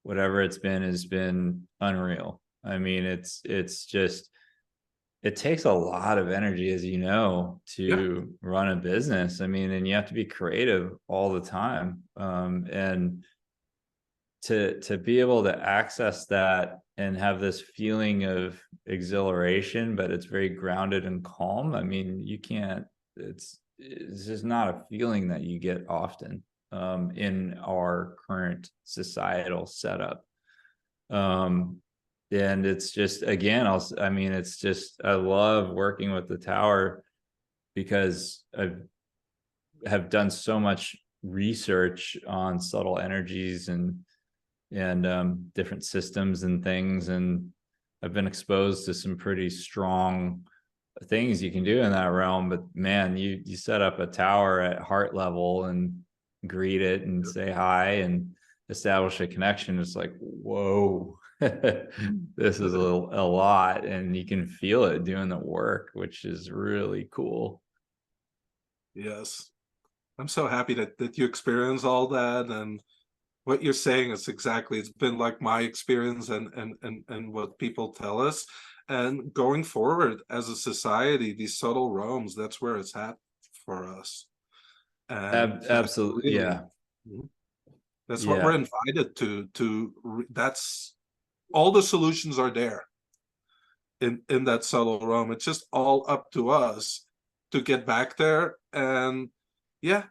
whatever it's been, has been unreal. I mean, it's just, it takes a lot of energy, as you know, Yeah. to run a business. I mean, and you have to be creative all the time. And to be able to access that and have this feeling of exhilaration, but it's very grounded and calm. I mean, you can't, it's just not a feeling that you get often in our current societal setup. And it's just, again, I mean, it's just, I love working with the tower because I have done so much research on subtle energies and different systems and things, and I've been exposed to some pretty strong things you can do in that realm. But man, you set up a tower at heart level and greet it and say hi and establish a connection. It's like, whoa. This is a lot, and you can feel it doing the work, which is really cool. Yes. I'm so happy that you experience all that, and what you're saying is exactly, it's been like my experience and what people tell us. And going forward as a society, these subtle realms, that's where it's at for us. And that's Absolutely. really, Yeah. Mhm. That's what we're Yeah. invited that's all the solutions are there in that subtle realm. It's just all up to us to get back there. And yeah,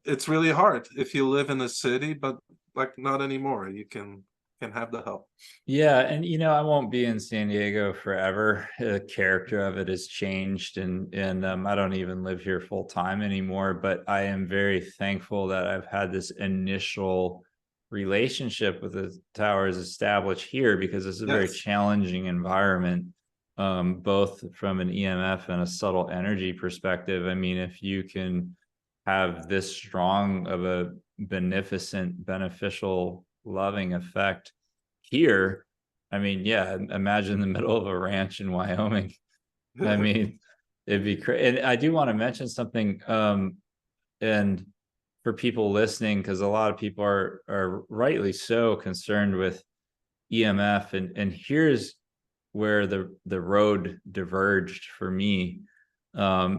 it's really hard if you live in a city, but like not anymore. You can have the help. Yeah, and I won't be in San Diego forever. The character of it has changed, and I don't even live here full time anymore. But I am very thankful that I've had this initial relationship with the towers established here, because it's a very Yes. challenging environment, both from an EMF and a subtle energy perspective. I mean, if you can have this strong of a beneficent, beneficial, loving effect here, I mean, yeah, imagine the middle of a ranch in Wyoming. I mean, it'd be crazy. And I do want to mention something, and for people listening, because a lot of people are rightly so concerned with EMF, and here's where the road diverged for me.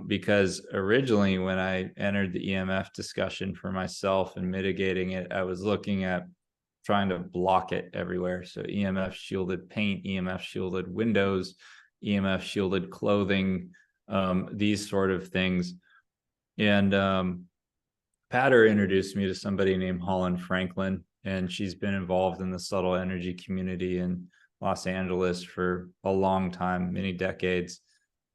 Because originally, when I entered the EMF discussion for myself and mitigating it, I was looking at trying to block it everywhere. So EMF shielded paint, EMF shielded windows, EMF shielded clothing, these sort of things. And Patter introduced me to somebody named Holland Franklin, and she's been involved in the subtle energy community in Los Angeles for a long time, many decades.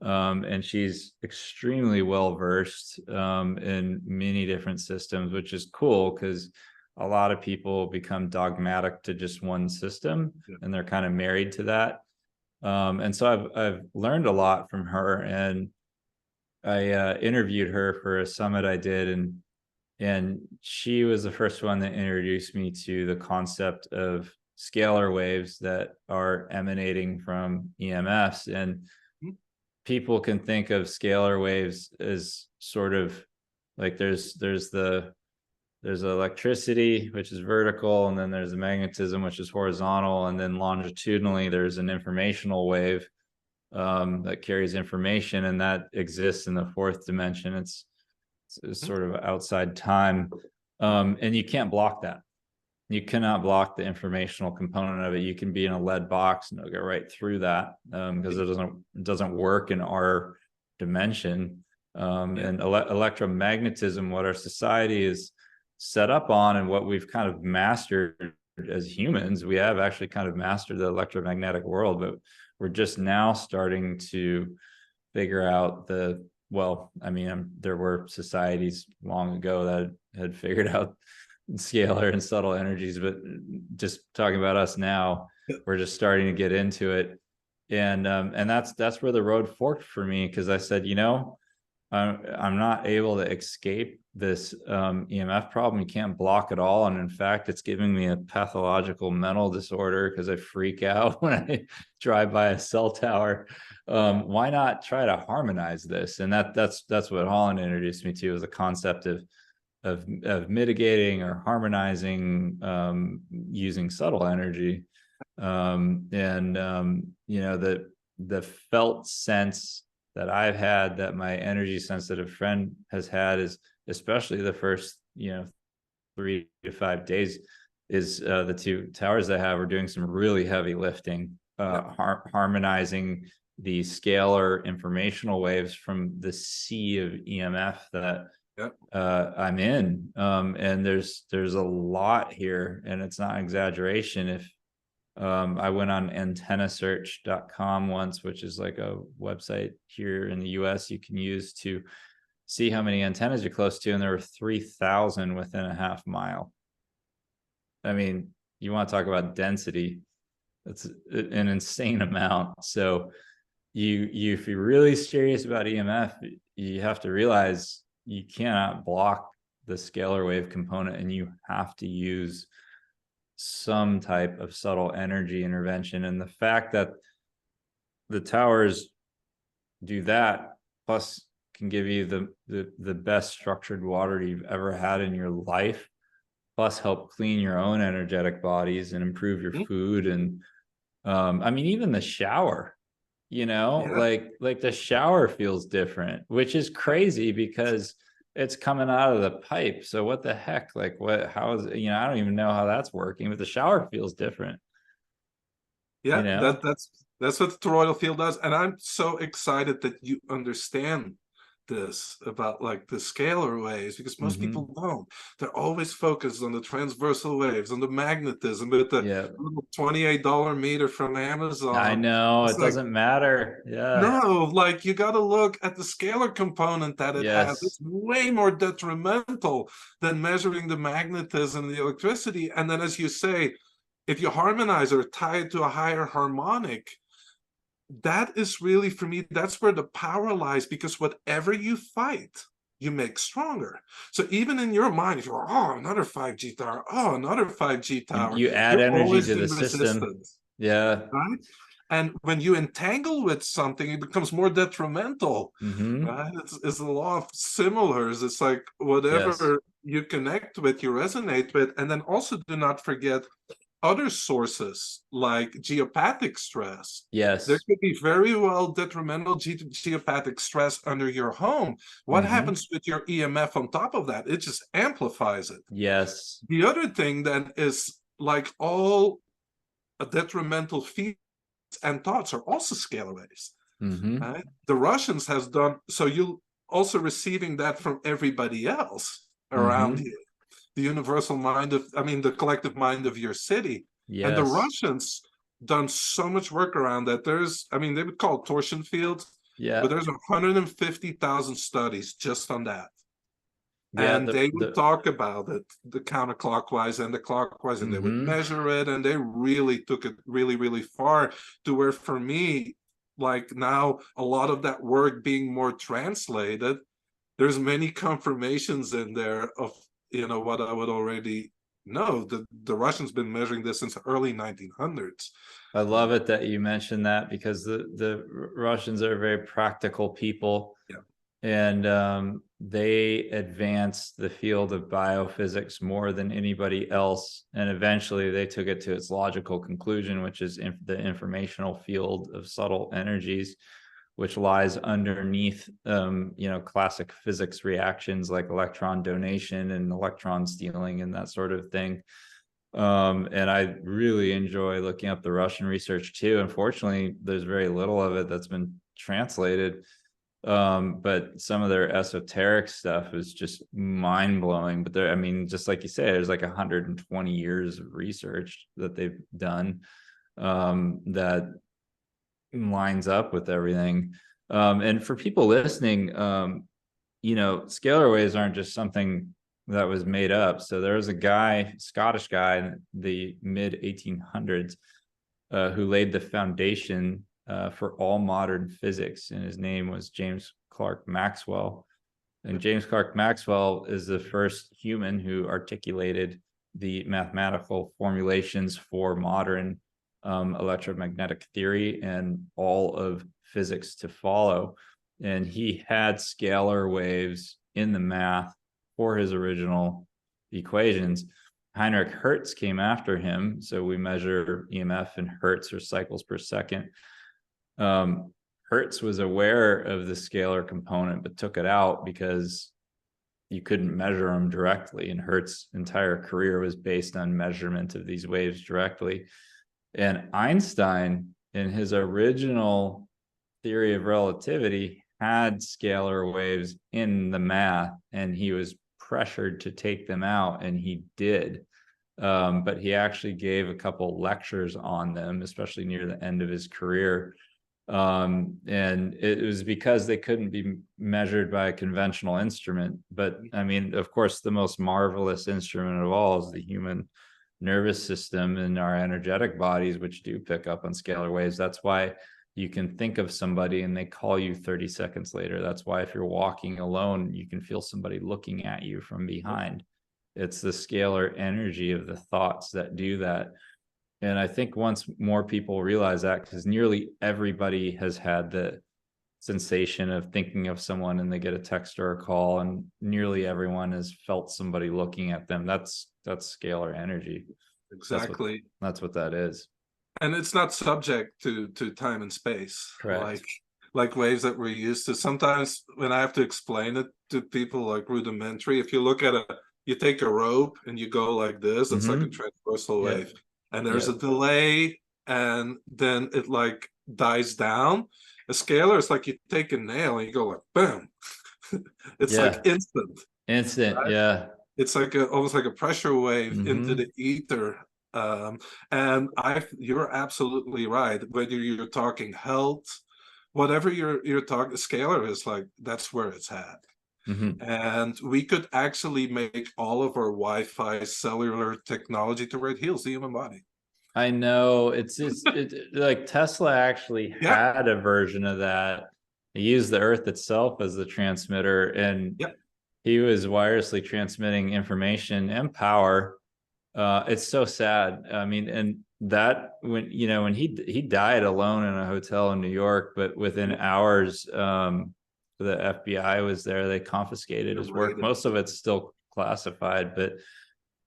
And she's extremely well versed in many different systems, which is cool because a lot of people become dogmatic to just one system, Yeah. and they're kind of married to that. And so I've learned a lot from her, and I interviewed her for a summit I did, and she was the first one that introduced me to the concept of scalar waves that are emanating from EMFs. And Mhm. people can think of scalar waves as sort of like there's the there's electricity, which is vertical, and then there's the magnetism, which is horizontal, and then longitudinally there's an informational wave that carries information, and that exists in the fourth dimension. It's sort of outside time, and you can't block that. You cannot block the informational component of it. You can be in a lead box and it'll go right through that, because it doesn't work in our dimension. And electromagnetism, what our society is set up on, and what we've kind of mastered as humans, we have actually kind of mastered the electromagnetic world, but we're just now starting to figure out there were societies long ago that had figured out scalar and subtle energies, but just talking about us now, we're just starting to get into it. And that's where the road forked for me, because I said, I'm not able to escape this EMF problem. You can't block it all. And in fact, it's giving me a pathological mental disorder because I freak out when I drive by a cell tower. Why not try to harmonize this? And that's what Holland introduced me to, was the concept of mitigating or harmonizing using subtle energy. The felt sense that I've had, that my energy sensitive friend has had, is especially the first 3 to 5 days, is the two towers I have are doing some really heavy lifting, harmonizing the scalar informational waves from the sea of EMF that I'm in. And there's a lot here, and it's not exaggeration. If I went on antennasearch.com once, which is like a website here in the US you can use to see how many antennas you're close to, and there were 3,000 within a half mile. I mean, you want to talk about density, that's an insane amount. So if you're really serious about EMF, you have to realize you cannot block the scalar wave component, and you have to use some type of subtle energy intervention. And the fact that the towers do that, plus can give you the best structured water you've ever had in your life, plus help clean your own energetic bodies and improve your food. And even the shower, like the shower feels different, which is crazy because it's coming out of the pipe. So what the heck, how is it, I don't even know how that's working, but the shower feels different. That's what the toroidal field does. And I'm so excited that you understand this about like the scalar waves, because most people don't. They're always focused on the transversal waves, on the magnetism, but the little $28 meter from Amazon. I know, it doesn't matter. No, like you got to look at the scalar component that it has. It's way more detrimental than measuring the magnetism, the electricity. And then, as you say, if you harmonize or tie it to a higher harmonic, that is really, for me, that's where the power lies, because whatever you fight, you make stronger. So even in your mind, if you're, another 5G tower, another 5G tower, you add energy to the system. Yeah. Right? And when you entangle with something, it becomes more detrimental. Right? It's the law of similars. It's like whatever you connect with, you resonate with. And then also do not forget other sources like geopathic stress. There could be very well detrimental geopathic stress under your home. What happens with your EMF on top of that? It just amplifies it. The other thing then is, like, all detrimental feelings and thoughts are also scalar waves. Right? The Russians has done so. You also receiving that from everybody else around you. The universal mind the collective mind of your city. And the Russians done so much work around that. They would call it torsion fields, but there's 150,000 studies just on that. And they would talk about it, the counterclockwise and the clockwise, and they would measure it, and they really took it really, really far, to where, for me, like now, a lot of that work being more translated, there's many confirmations in there of what I would already know. The Russians been measuring this since the early 1900s. I love it that you mentioned that, because the Russians are very practical people. And they advanced the field of biophysics more than anybody else. And eventually they took it to its logical conclusion, which is the informational field of subtle energies, which lies underneath, classic physics reactions like electron donation and electron stealing and that sort of thing. And I really enjoy looking up the Russian research too. Unfortunately, there's very little of it that's been translated. But some of their esoteric stuff is just mind-blowing. But I mean, just like you say, there's like 120 years of research that they've done, that lines up with everything. And for people listening, scalar waves aren't just something that was made up. So there was a guy, Scottish guy in the mid 1800s, who laid the foundation for all modern physics, and his name was James Clerk Maxwell. And James Clerk Maxwell is the first human who articulated the mathematical formulations for modern electromagnetic theory and all of physics to follow. And he had scalar waves in the math for his original equations. Heinrich Hertz came after him. So we measure EMF in hertz, or cycles per second. Hertz was aware of the scalar component, but took it out because you couldn't measure them directly. And Hertz's entire career was based on measurement of these waves directly. And Einstein, in his original theory of relativity, had scalar waves in the math, and he was pressured to take them out, and he did. But he actually gave a couple lectures on them, especially near the end of his career. And it was because they couldn't be measured by a conventional instrument. But I mean, of course, the most marvelous instrument of all is the human nervous system and our energetic bodies, which do pick up on scalar waves. That's why you can think of somebody and they call you 30 seconds later. That's why if you're walking alone, you can feel somebody looking at you from behind. It's the scalar energy of the thoughts that do that. And I think once more people realize that, because nearly everybody has had the sensation of thinking of someone and they get a text or a call, and nearly everyone has felt somebody looking at them. That's scalar energy. Exactly. That's what that is. And it's not subject to time and space. Correct. Like waves that we're used to. Sometimes when I have to explain it to people, like rudimentary, if you look at you take a rope and you go like this, it's like a transversal wave. And there's a delay, and then it like dies down. A scalar is like you take a nail and you go like, boom. It's like instant. Right? Yeah. It's like almost like a pressure wave into the ether. And you're absolutely right. Whether you're talking health, whatever you're talking, scalar is like, that's where it's at. And we could actually make all of our Wi-Fi cellular technology to where it heals the human body. I know. It's like Tesla actually had a version of that. He used the Earth itself as the transmitter, and he was wirelessly transmitting information and power. It's so sad. I mean, and that when he died alone in a hotel in New York, but within hours, the FBI was there. They confiscated his work. Most of it's still classified, but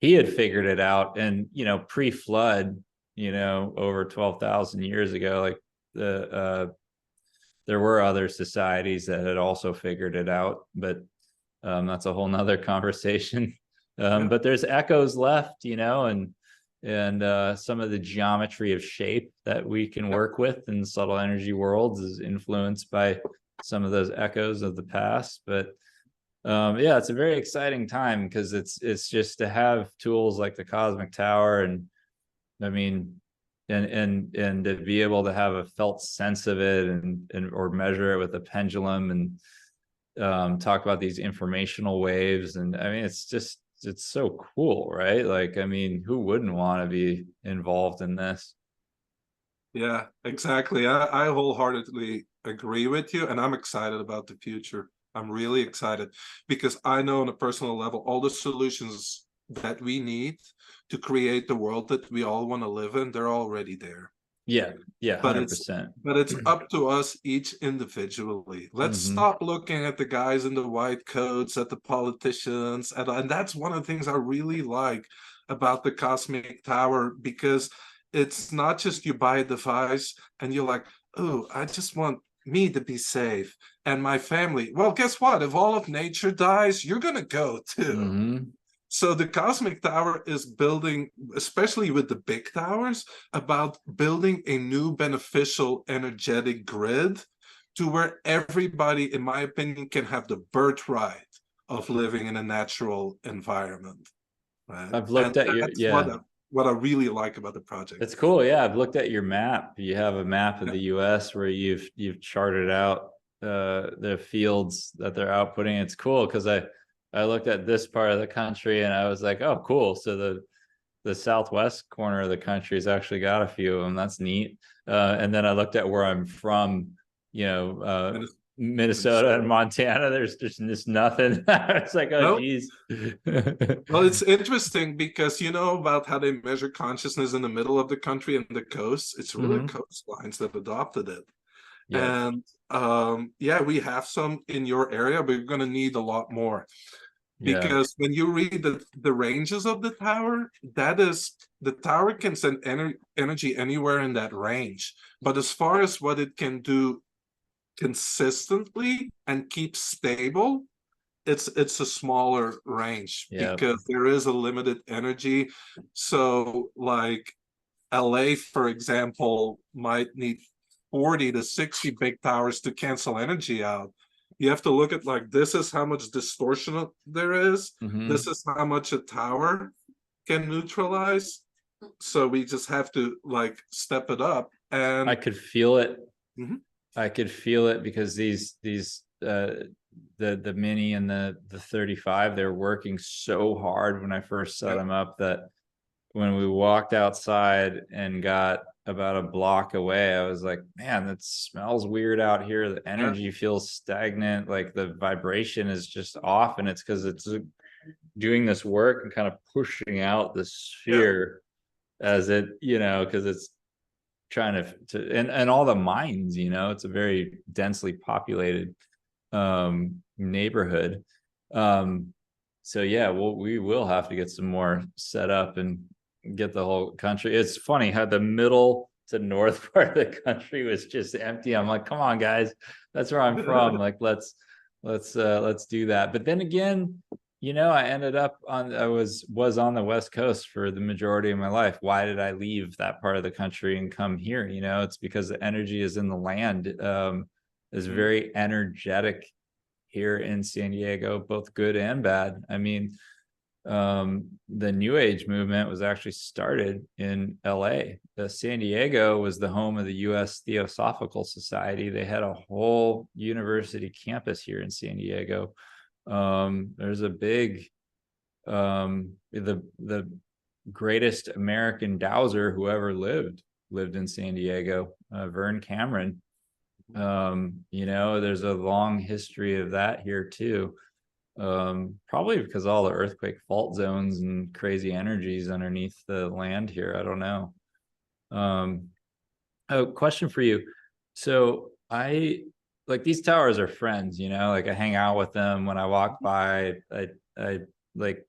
he had figured it out. And pre-flood, over 12,000 years ago, like there were other societies that had also figured it out, but that's a whole nother conversation. But there's echoes left, and some of the geometry of shape that we can work with in subtle energy worlds is influenced by some of those echoes of the past. But it's a very exciting time, because it's just to have tools like the Cosmic Tower, and I mean, and to be able to have a felt sense of it, and or measure it with a pendulum, and talk about these informational waves. And I mean, it's so cool, right? Like, I mean, who wouldn't want to be involved in this? Yeah, exactly. I wholeheartedly agree with you, and I'm excited about the future. I'm really excited, because I know on a personal level, all the solutions that we need to create the world that we all want to live in, they're already there. Yeah, yeah, but 100%. it's up to us each individually. Let's Hmm. stop looking at the guys in the white coats, at the politicians, and that's one of the things I really like about the Cosmic Tower, because it's not just you buy a device and you're like, oh, I just want me to be safe and my family. Well, guess what? If all of nature dies, you're gonna go too. Hmm. So the Cosmic Tower is building, especially with the big towers, about building a new beneficial energetic grid to where everybody, in my opinion, can have the birthright of living in a natural environment. Right? I've And looked at your, that's yeah, what I really like about the project. it's cool. Yeah, I've looked at your map. You have a map of Yeah. the US where you've charted out the fields that they're outputting. It's cool because I looked at this part of the country and I was like, oh, cool. So the southwest corner of the country has actually got a few of them. That's neat. And then I looked at where I'm from, you know, Minnesota and Minnesota. Montana. There's just nothing. It's like, oh, No, geez. well, it's interesting because you know about how they measure consciousness in the middle of the country and the coast. It's really Hmm. coastlines that adopted it. Yep. And yeah, we have some in your area, but you're going to need a lot more. Yeah. Because when you read the ranges of the tower, that is, the tower can send energy anywhere in that range. But as far as what it can do consistently and keep stable, it's a smaller range Yeah. because there is a limited energy. So like LA, for example, might need 40 to 60 big towers to cancel energy out. You have to look at like, this is how much distortion there is. This Hmm. is how much a tower can neutralize. So we just have to like step it up. I And could feel it. Mhm. I could feel it because these the mini and the 35, they're working so hard when I first set Yeah, them up that when we walked outside and got about a block away, I was like, man, that smells weird out here. The yeah, energy feels stagnant, like the vibration is just off, and it's because it's doing this work and kind of pushing out the yeah, sphere as it, because it's trying and all the mines, it's a very densely populated neighborhood. So yeah, we will have to get some more set up and get the whole country. It's funny how the middle to north part of the country was just empty. I'm like, come on, guys, that's where I'm from. Like, let's do that. But then again, I ended up I was on the West Coast for the majority of my life. Why did I leave that part of the country and come here? It's because the energy is in the land. Is Mhm. very energetic here in San Diego, both good and bad. I mean, the New Age movement was actually started in LA. The San Diego was the home of the U.S. Theosophical Society. They had a whole university campus here in San Diego. There's a big the greatest American dowser who ever lived in San Diego, Vern Cameron. There's a long history of that here too. Probably because all the earthquake fault zones and crazy energies underneath the land here. I don't know. Um, a question for you. So I like these towers are friends, like I hang out with them when I walk by. I like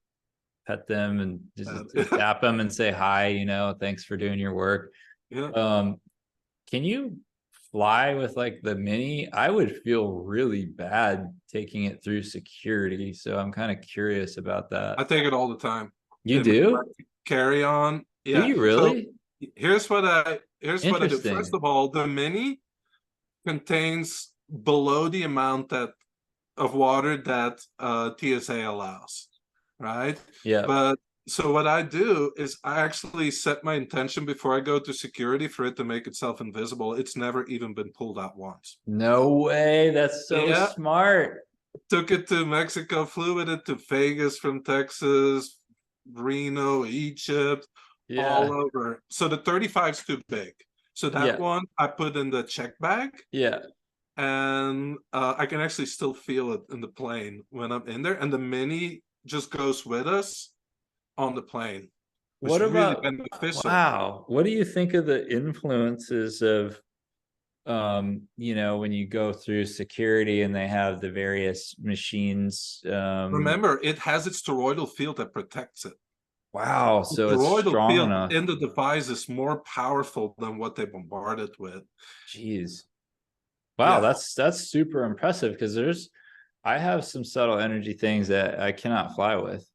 pet them and just tap them and say hi, thanks for doing your work. Yeah. Um, can you fly with like the mini? I would feel really bad taking it through security. So I'm kind of curious about that. I take it all the time. You In my do? carry on. Do Yeah. you So really? here's what I do. First Interesting. of all, the mini contains below the amount that of water that TSA allows, right? Yeah. But so what I do is I actually set my intention before I go to security for it to make itself invisible. It's never even been pulled out once. No way. That's so Yeah, smart. took it to Mexico, flew with it to Vegas from Texas, Reno, Egypt, all Yeah. over. So the 35 is too big. So that Yeah. one I put in the check bag, Yeah. and I can actually still feel it in the plane when I'm in there. And the mini just goes with us on the plane. which What is really about, beneficial. wow, what do you think of the influences of, when you go through security and they have the various machines, Remember, it has its toroidal field that protects it. wow, The so it's toroidal strong field enough. in the device is more powerful than what they bombard it with. Jeez. Wow, Yeah. that's super impressive because I have some subtle energy things that I cannot fly with.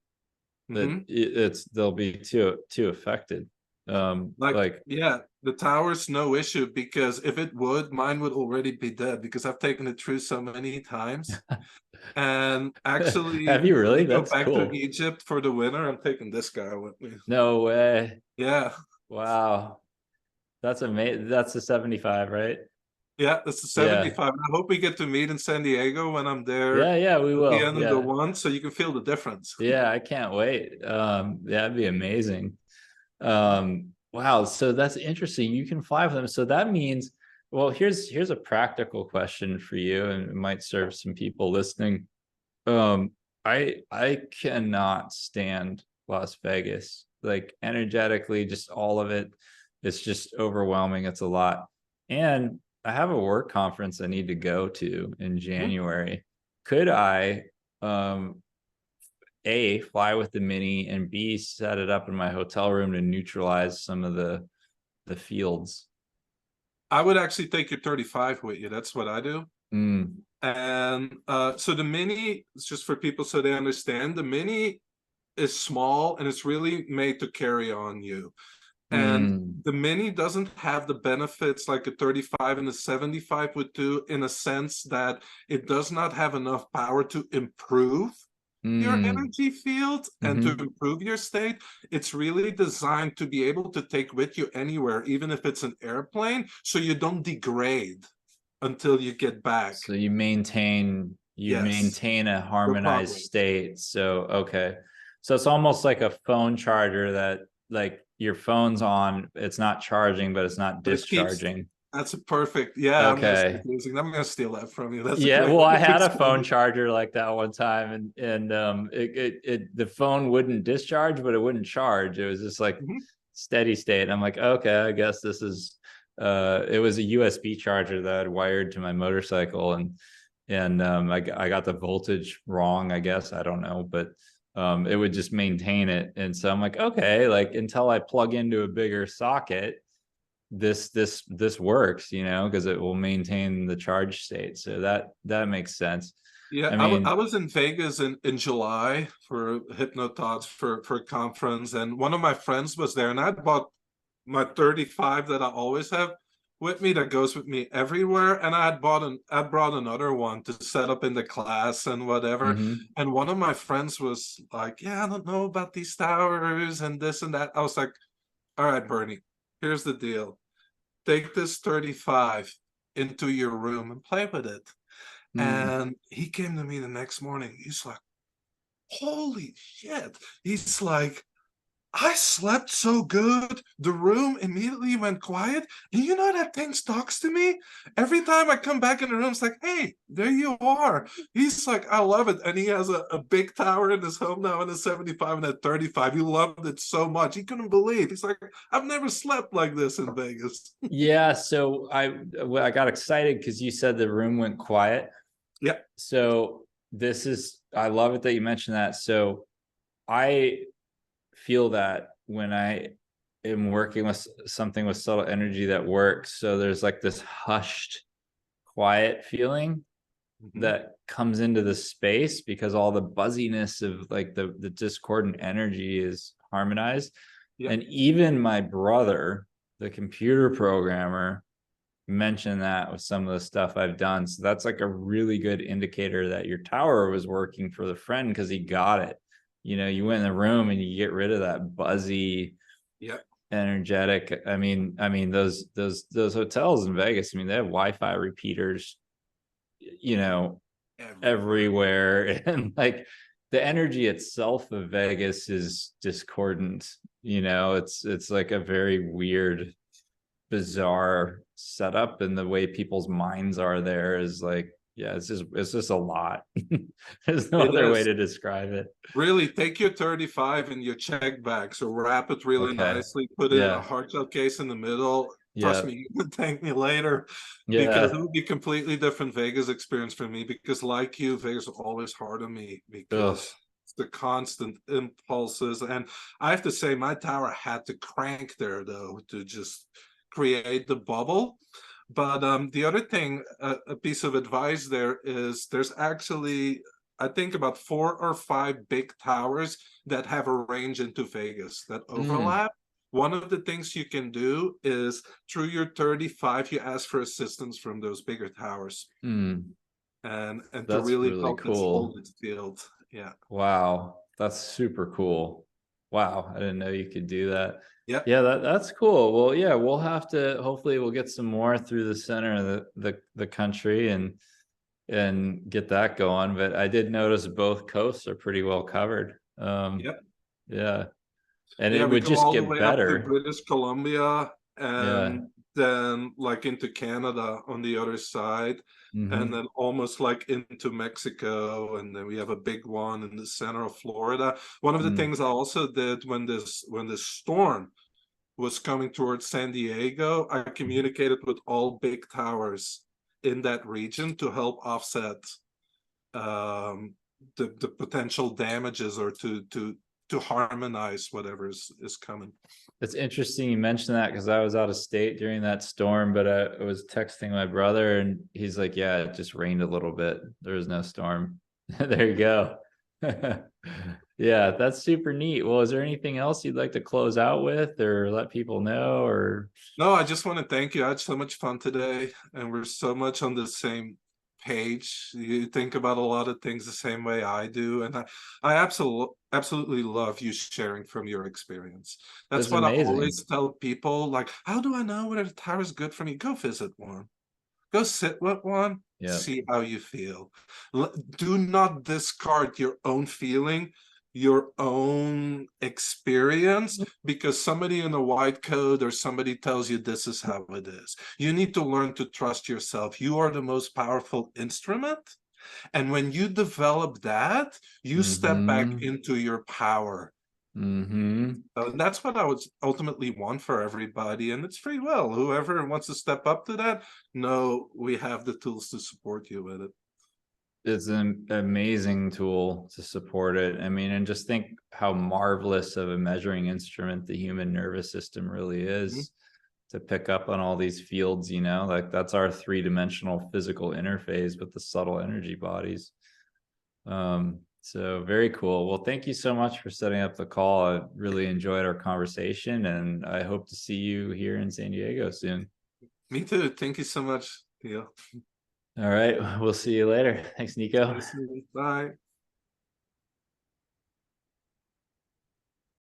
That Hmm. they'll be too affected. Like, Like yeah, the tower's no issue because if it would, mine would already be dead because I've taken it through so many times. And actually, have you when really? we go That's back to cool. Egypt for the winter, I'm taking this guy with me. No way. Yeah. Wow. That's amazing. That's a 75, right? Yeah, that's the Yeah. 75. I hope we get to meet in San Diego when I'm there Yeah, we at the will. end of the Yeah. one, so you can feel the difference. Yeah, I can't wait. That'd be amazing. Wow, so that's interesting. You can fly with them. So that means, well, here's a practical question for you, and it might serve some people listening. Um, I cannot stand Las Vegas. Like energetically, just all of it. It's just overwhelming. It's a lot. And I have a work conference I need to go to in Mhm. January. Could I A, fly with the mini, and B, set it up in my hotel room to neutralize some of the fields? I would actually take your 35 with you. That's what I do. Mm, And so the mini, it's just for people so they understand, the mini is small and it's really made to carry on you. And mm, the mini doesn't have the benefits like a 35 and a 75 would do, in a sense that it does not have enough power to improve your mm, energy field and to mm-hmm. improve your state. It's really designed to be able to take with you anywhere, even if it's an airplane, so you don't degrade until you get back. So you Yes, maintain a the harmonized progress. state. So okay. So it's almost like a phone charger that like your phone's on, it's not charging, but it's not But it keeps, discharging. that's a perfect, yeah, I'm gonna start Okay. using, I'm gonna steal that from you. That's a Yeah, great well, way I to had a explain phone it. charger like that one time, and it the phone wouldn't discharge, but it wouldn't charge. It was just like Mhm. steady state. I'm like, okay, I guess this is it was a USB charger that I'd wired to my motorcycle, and I got the voltage wrong, I guess. I don't know, but it would just maintain it. And so I'm like, okay, like until I plug into a bigger socket, this works, because it will maintain the charge state. So that makes sense. Yeah, I I mean, was in Vegas in July for Hypnotots for a conference, and one of my friends was there, and I bought my 35 that I always have with me that goes with me everywhere, and I brought another one to set up in the class and whatever. mhm. And one of my friends was like, "Yeah, I don't know about these towers and this and that." I was like, "All right, Bernie, here's the deal. Take this 35 into your room and play with it." Mm. And he came to me the next morning. He's like, holy shit. He's like, I slept so good. The room immediately went quiet. And you know that thing talks to me? Every time I come back in the room, it's like, hey, there you are. He's like, I love it. And he has a big tower in his home now in a 75 and a 35. He loved it so much. He couldn't believe. He's like, I've never slept like this in Vegas. Yeah, so I got excited because you said the room went quiet. Yeah. So I love it that you mentioned that. So I feel that when I am working with something with subtle energy that works. So there's like this hushed, quiet feeling Mhm. that comes into the space because all the buzziness of like the discordant energy is harmonized. Yeah. And even my brother, the computer programmer, mentioned that with some of the stuff I've done. So that's like a really good indicator that your tower was working for the friend because he got it. You went in the room and you get rid of that buzzy, Yeah. energetic. I mean those hotels in Vegas. I mean they have Wi-Fi repeaters, you know, Everywhere. everywhere, and like the energy itself of Vegas is discordant. It's like a very weird, bizarre setup, and the way people's minds are there is like yeah, it's just a lot. There's no It other way is. to describe it. Really, take your 35 and your check bag. So wrap it really Okay. nicely, put it in a Yeah. hard shell case in the middle. Trust Yeah. me, you can thank me later, because it Yeah. would be completely different Vegas experience for me. Because like you, Vegas was always hard on me Ugh. because it's the constant impulses. And I have to say, my tower had to crank there though to just create the bubble. But the other thing, a piece of advice there is there's actually, I think, about 4 or 5 big towers that have a range into Vegas that Mm. overlap. One of the things you can do is through your 35, you ask for assistance from those bigger towers Mm. and to That's really really help it hold cool. its field. Yeah. Wow, that's super cool. Wow, I didn't know you could do that. Yep. Yeah, that's cool. Well, yeah, we'll have to, hopefully we'll get some more through the center of the country and get that going. But I did notice both coasts are pretty well covered. Yep. Yeah. And Yeah, it we would go just all the get way up to better. British Columbia Yeah. and then like into Canada on the other side, and Hmm. then almost like into Mexico, and then we have a big one in the center of Florida. One of the Mm. things I also did when this storm was coming towards San Diego, I communicated with all big towers in that region to help offset um, the potential damages, or to harmonize whatever is coming. It's interesting you mentioned that because I was out of state during that storm, but I was texting my brother and he's like, yeah, it just rained a little bit. There was no storm. There you go. Yeah, that's super neat. Well, is there anything else you'd like to close out with or let people know or? No, I just want to thank you. I had so much fun today, and we're so much on the same page. You think about a lot of things the same way I do, and I absolutely love you sharing from your experience. That's That's what I amazing. always tell people. Like, how do I know whether the tower is good for me? Go visit one. Go sit with one. Yeah. See how you feel. Do not discard your own feeling, your own experience, because somebody in a white coat or somebody tells you this is how it is. You need to learn to trust yourself. You are the most powerful instrument. And when you develop that, you step back Mm-hmm. into your power. Mm-hmm. And that's what I would ultimately want for everybody. And it's free will. Whoever wants to step up to that, no, we have the tools to support you with it. It's an amazing tool to support it. I mean, and just think how marvelous of a measuring instrument the human nervous system really Mhm. is to pick up on all these fields, you know, like that's our three-dimensional physical interface with the subtle energy bodies. So very cool. Well, thank you so much for setting up the call. I really enjoyed our conversation and I hope to see you here in San Diego soon. Me too. Thank you so much, Theo. All right, we'll see you later. Thanks, See Nico. you soon. Bye.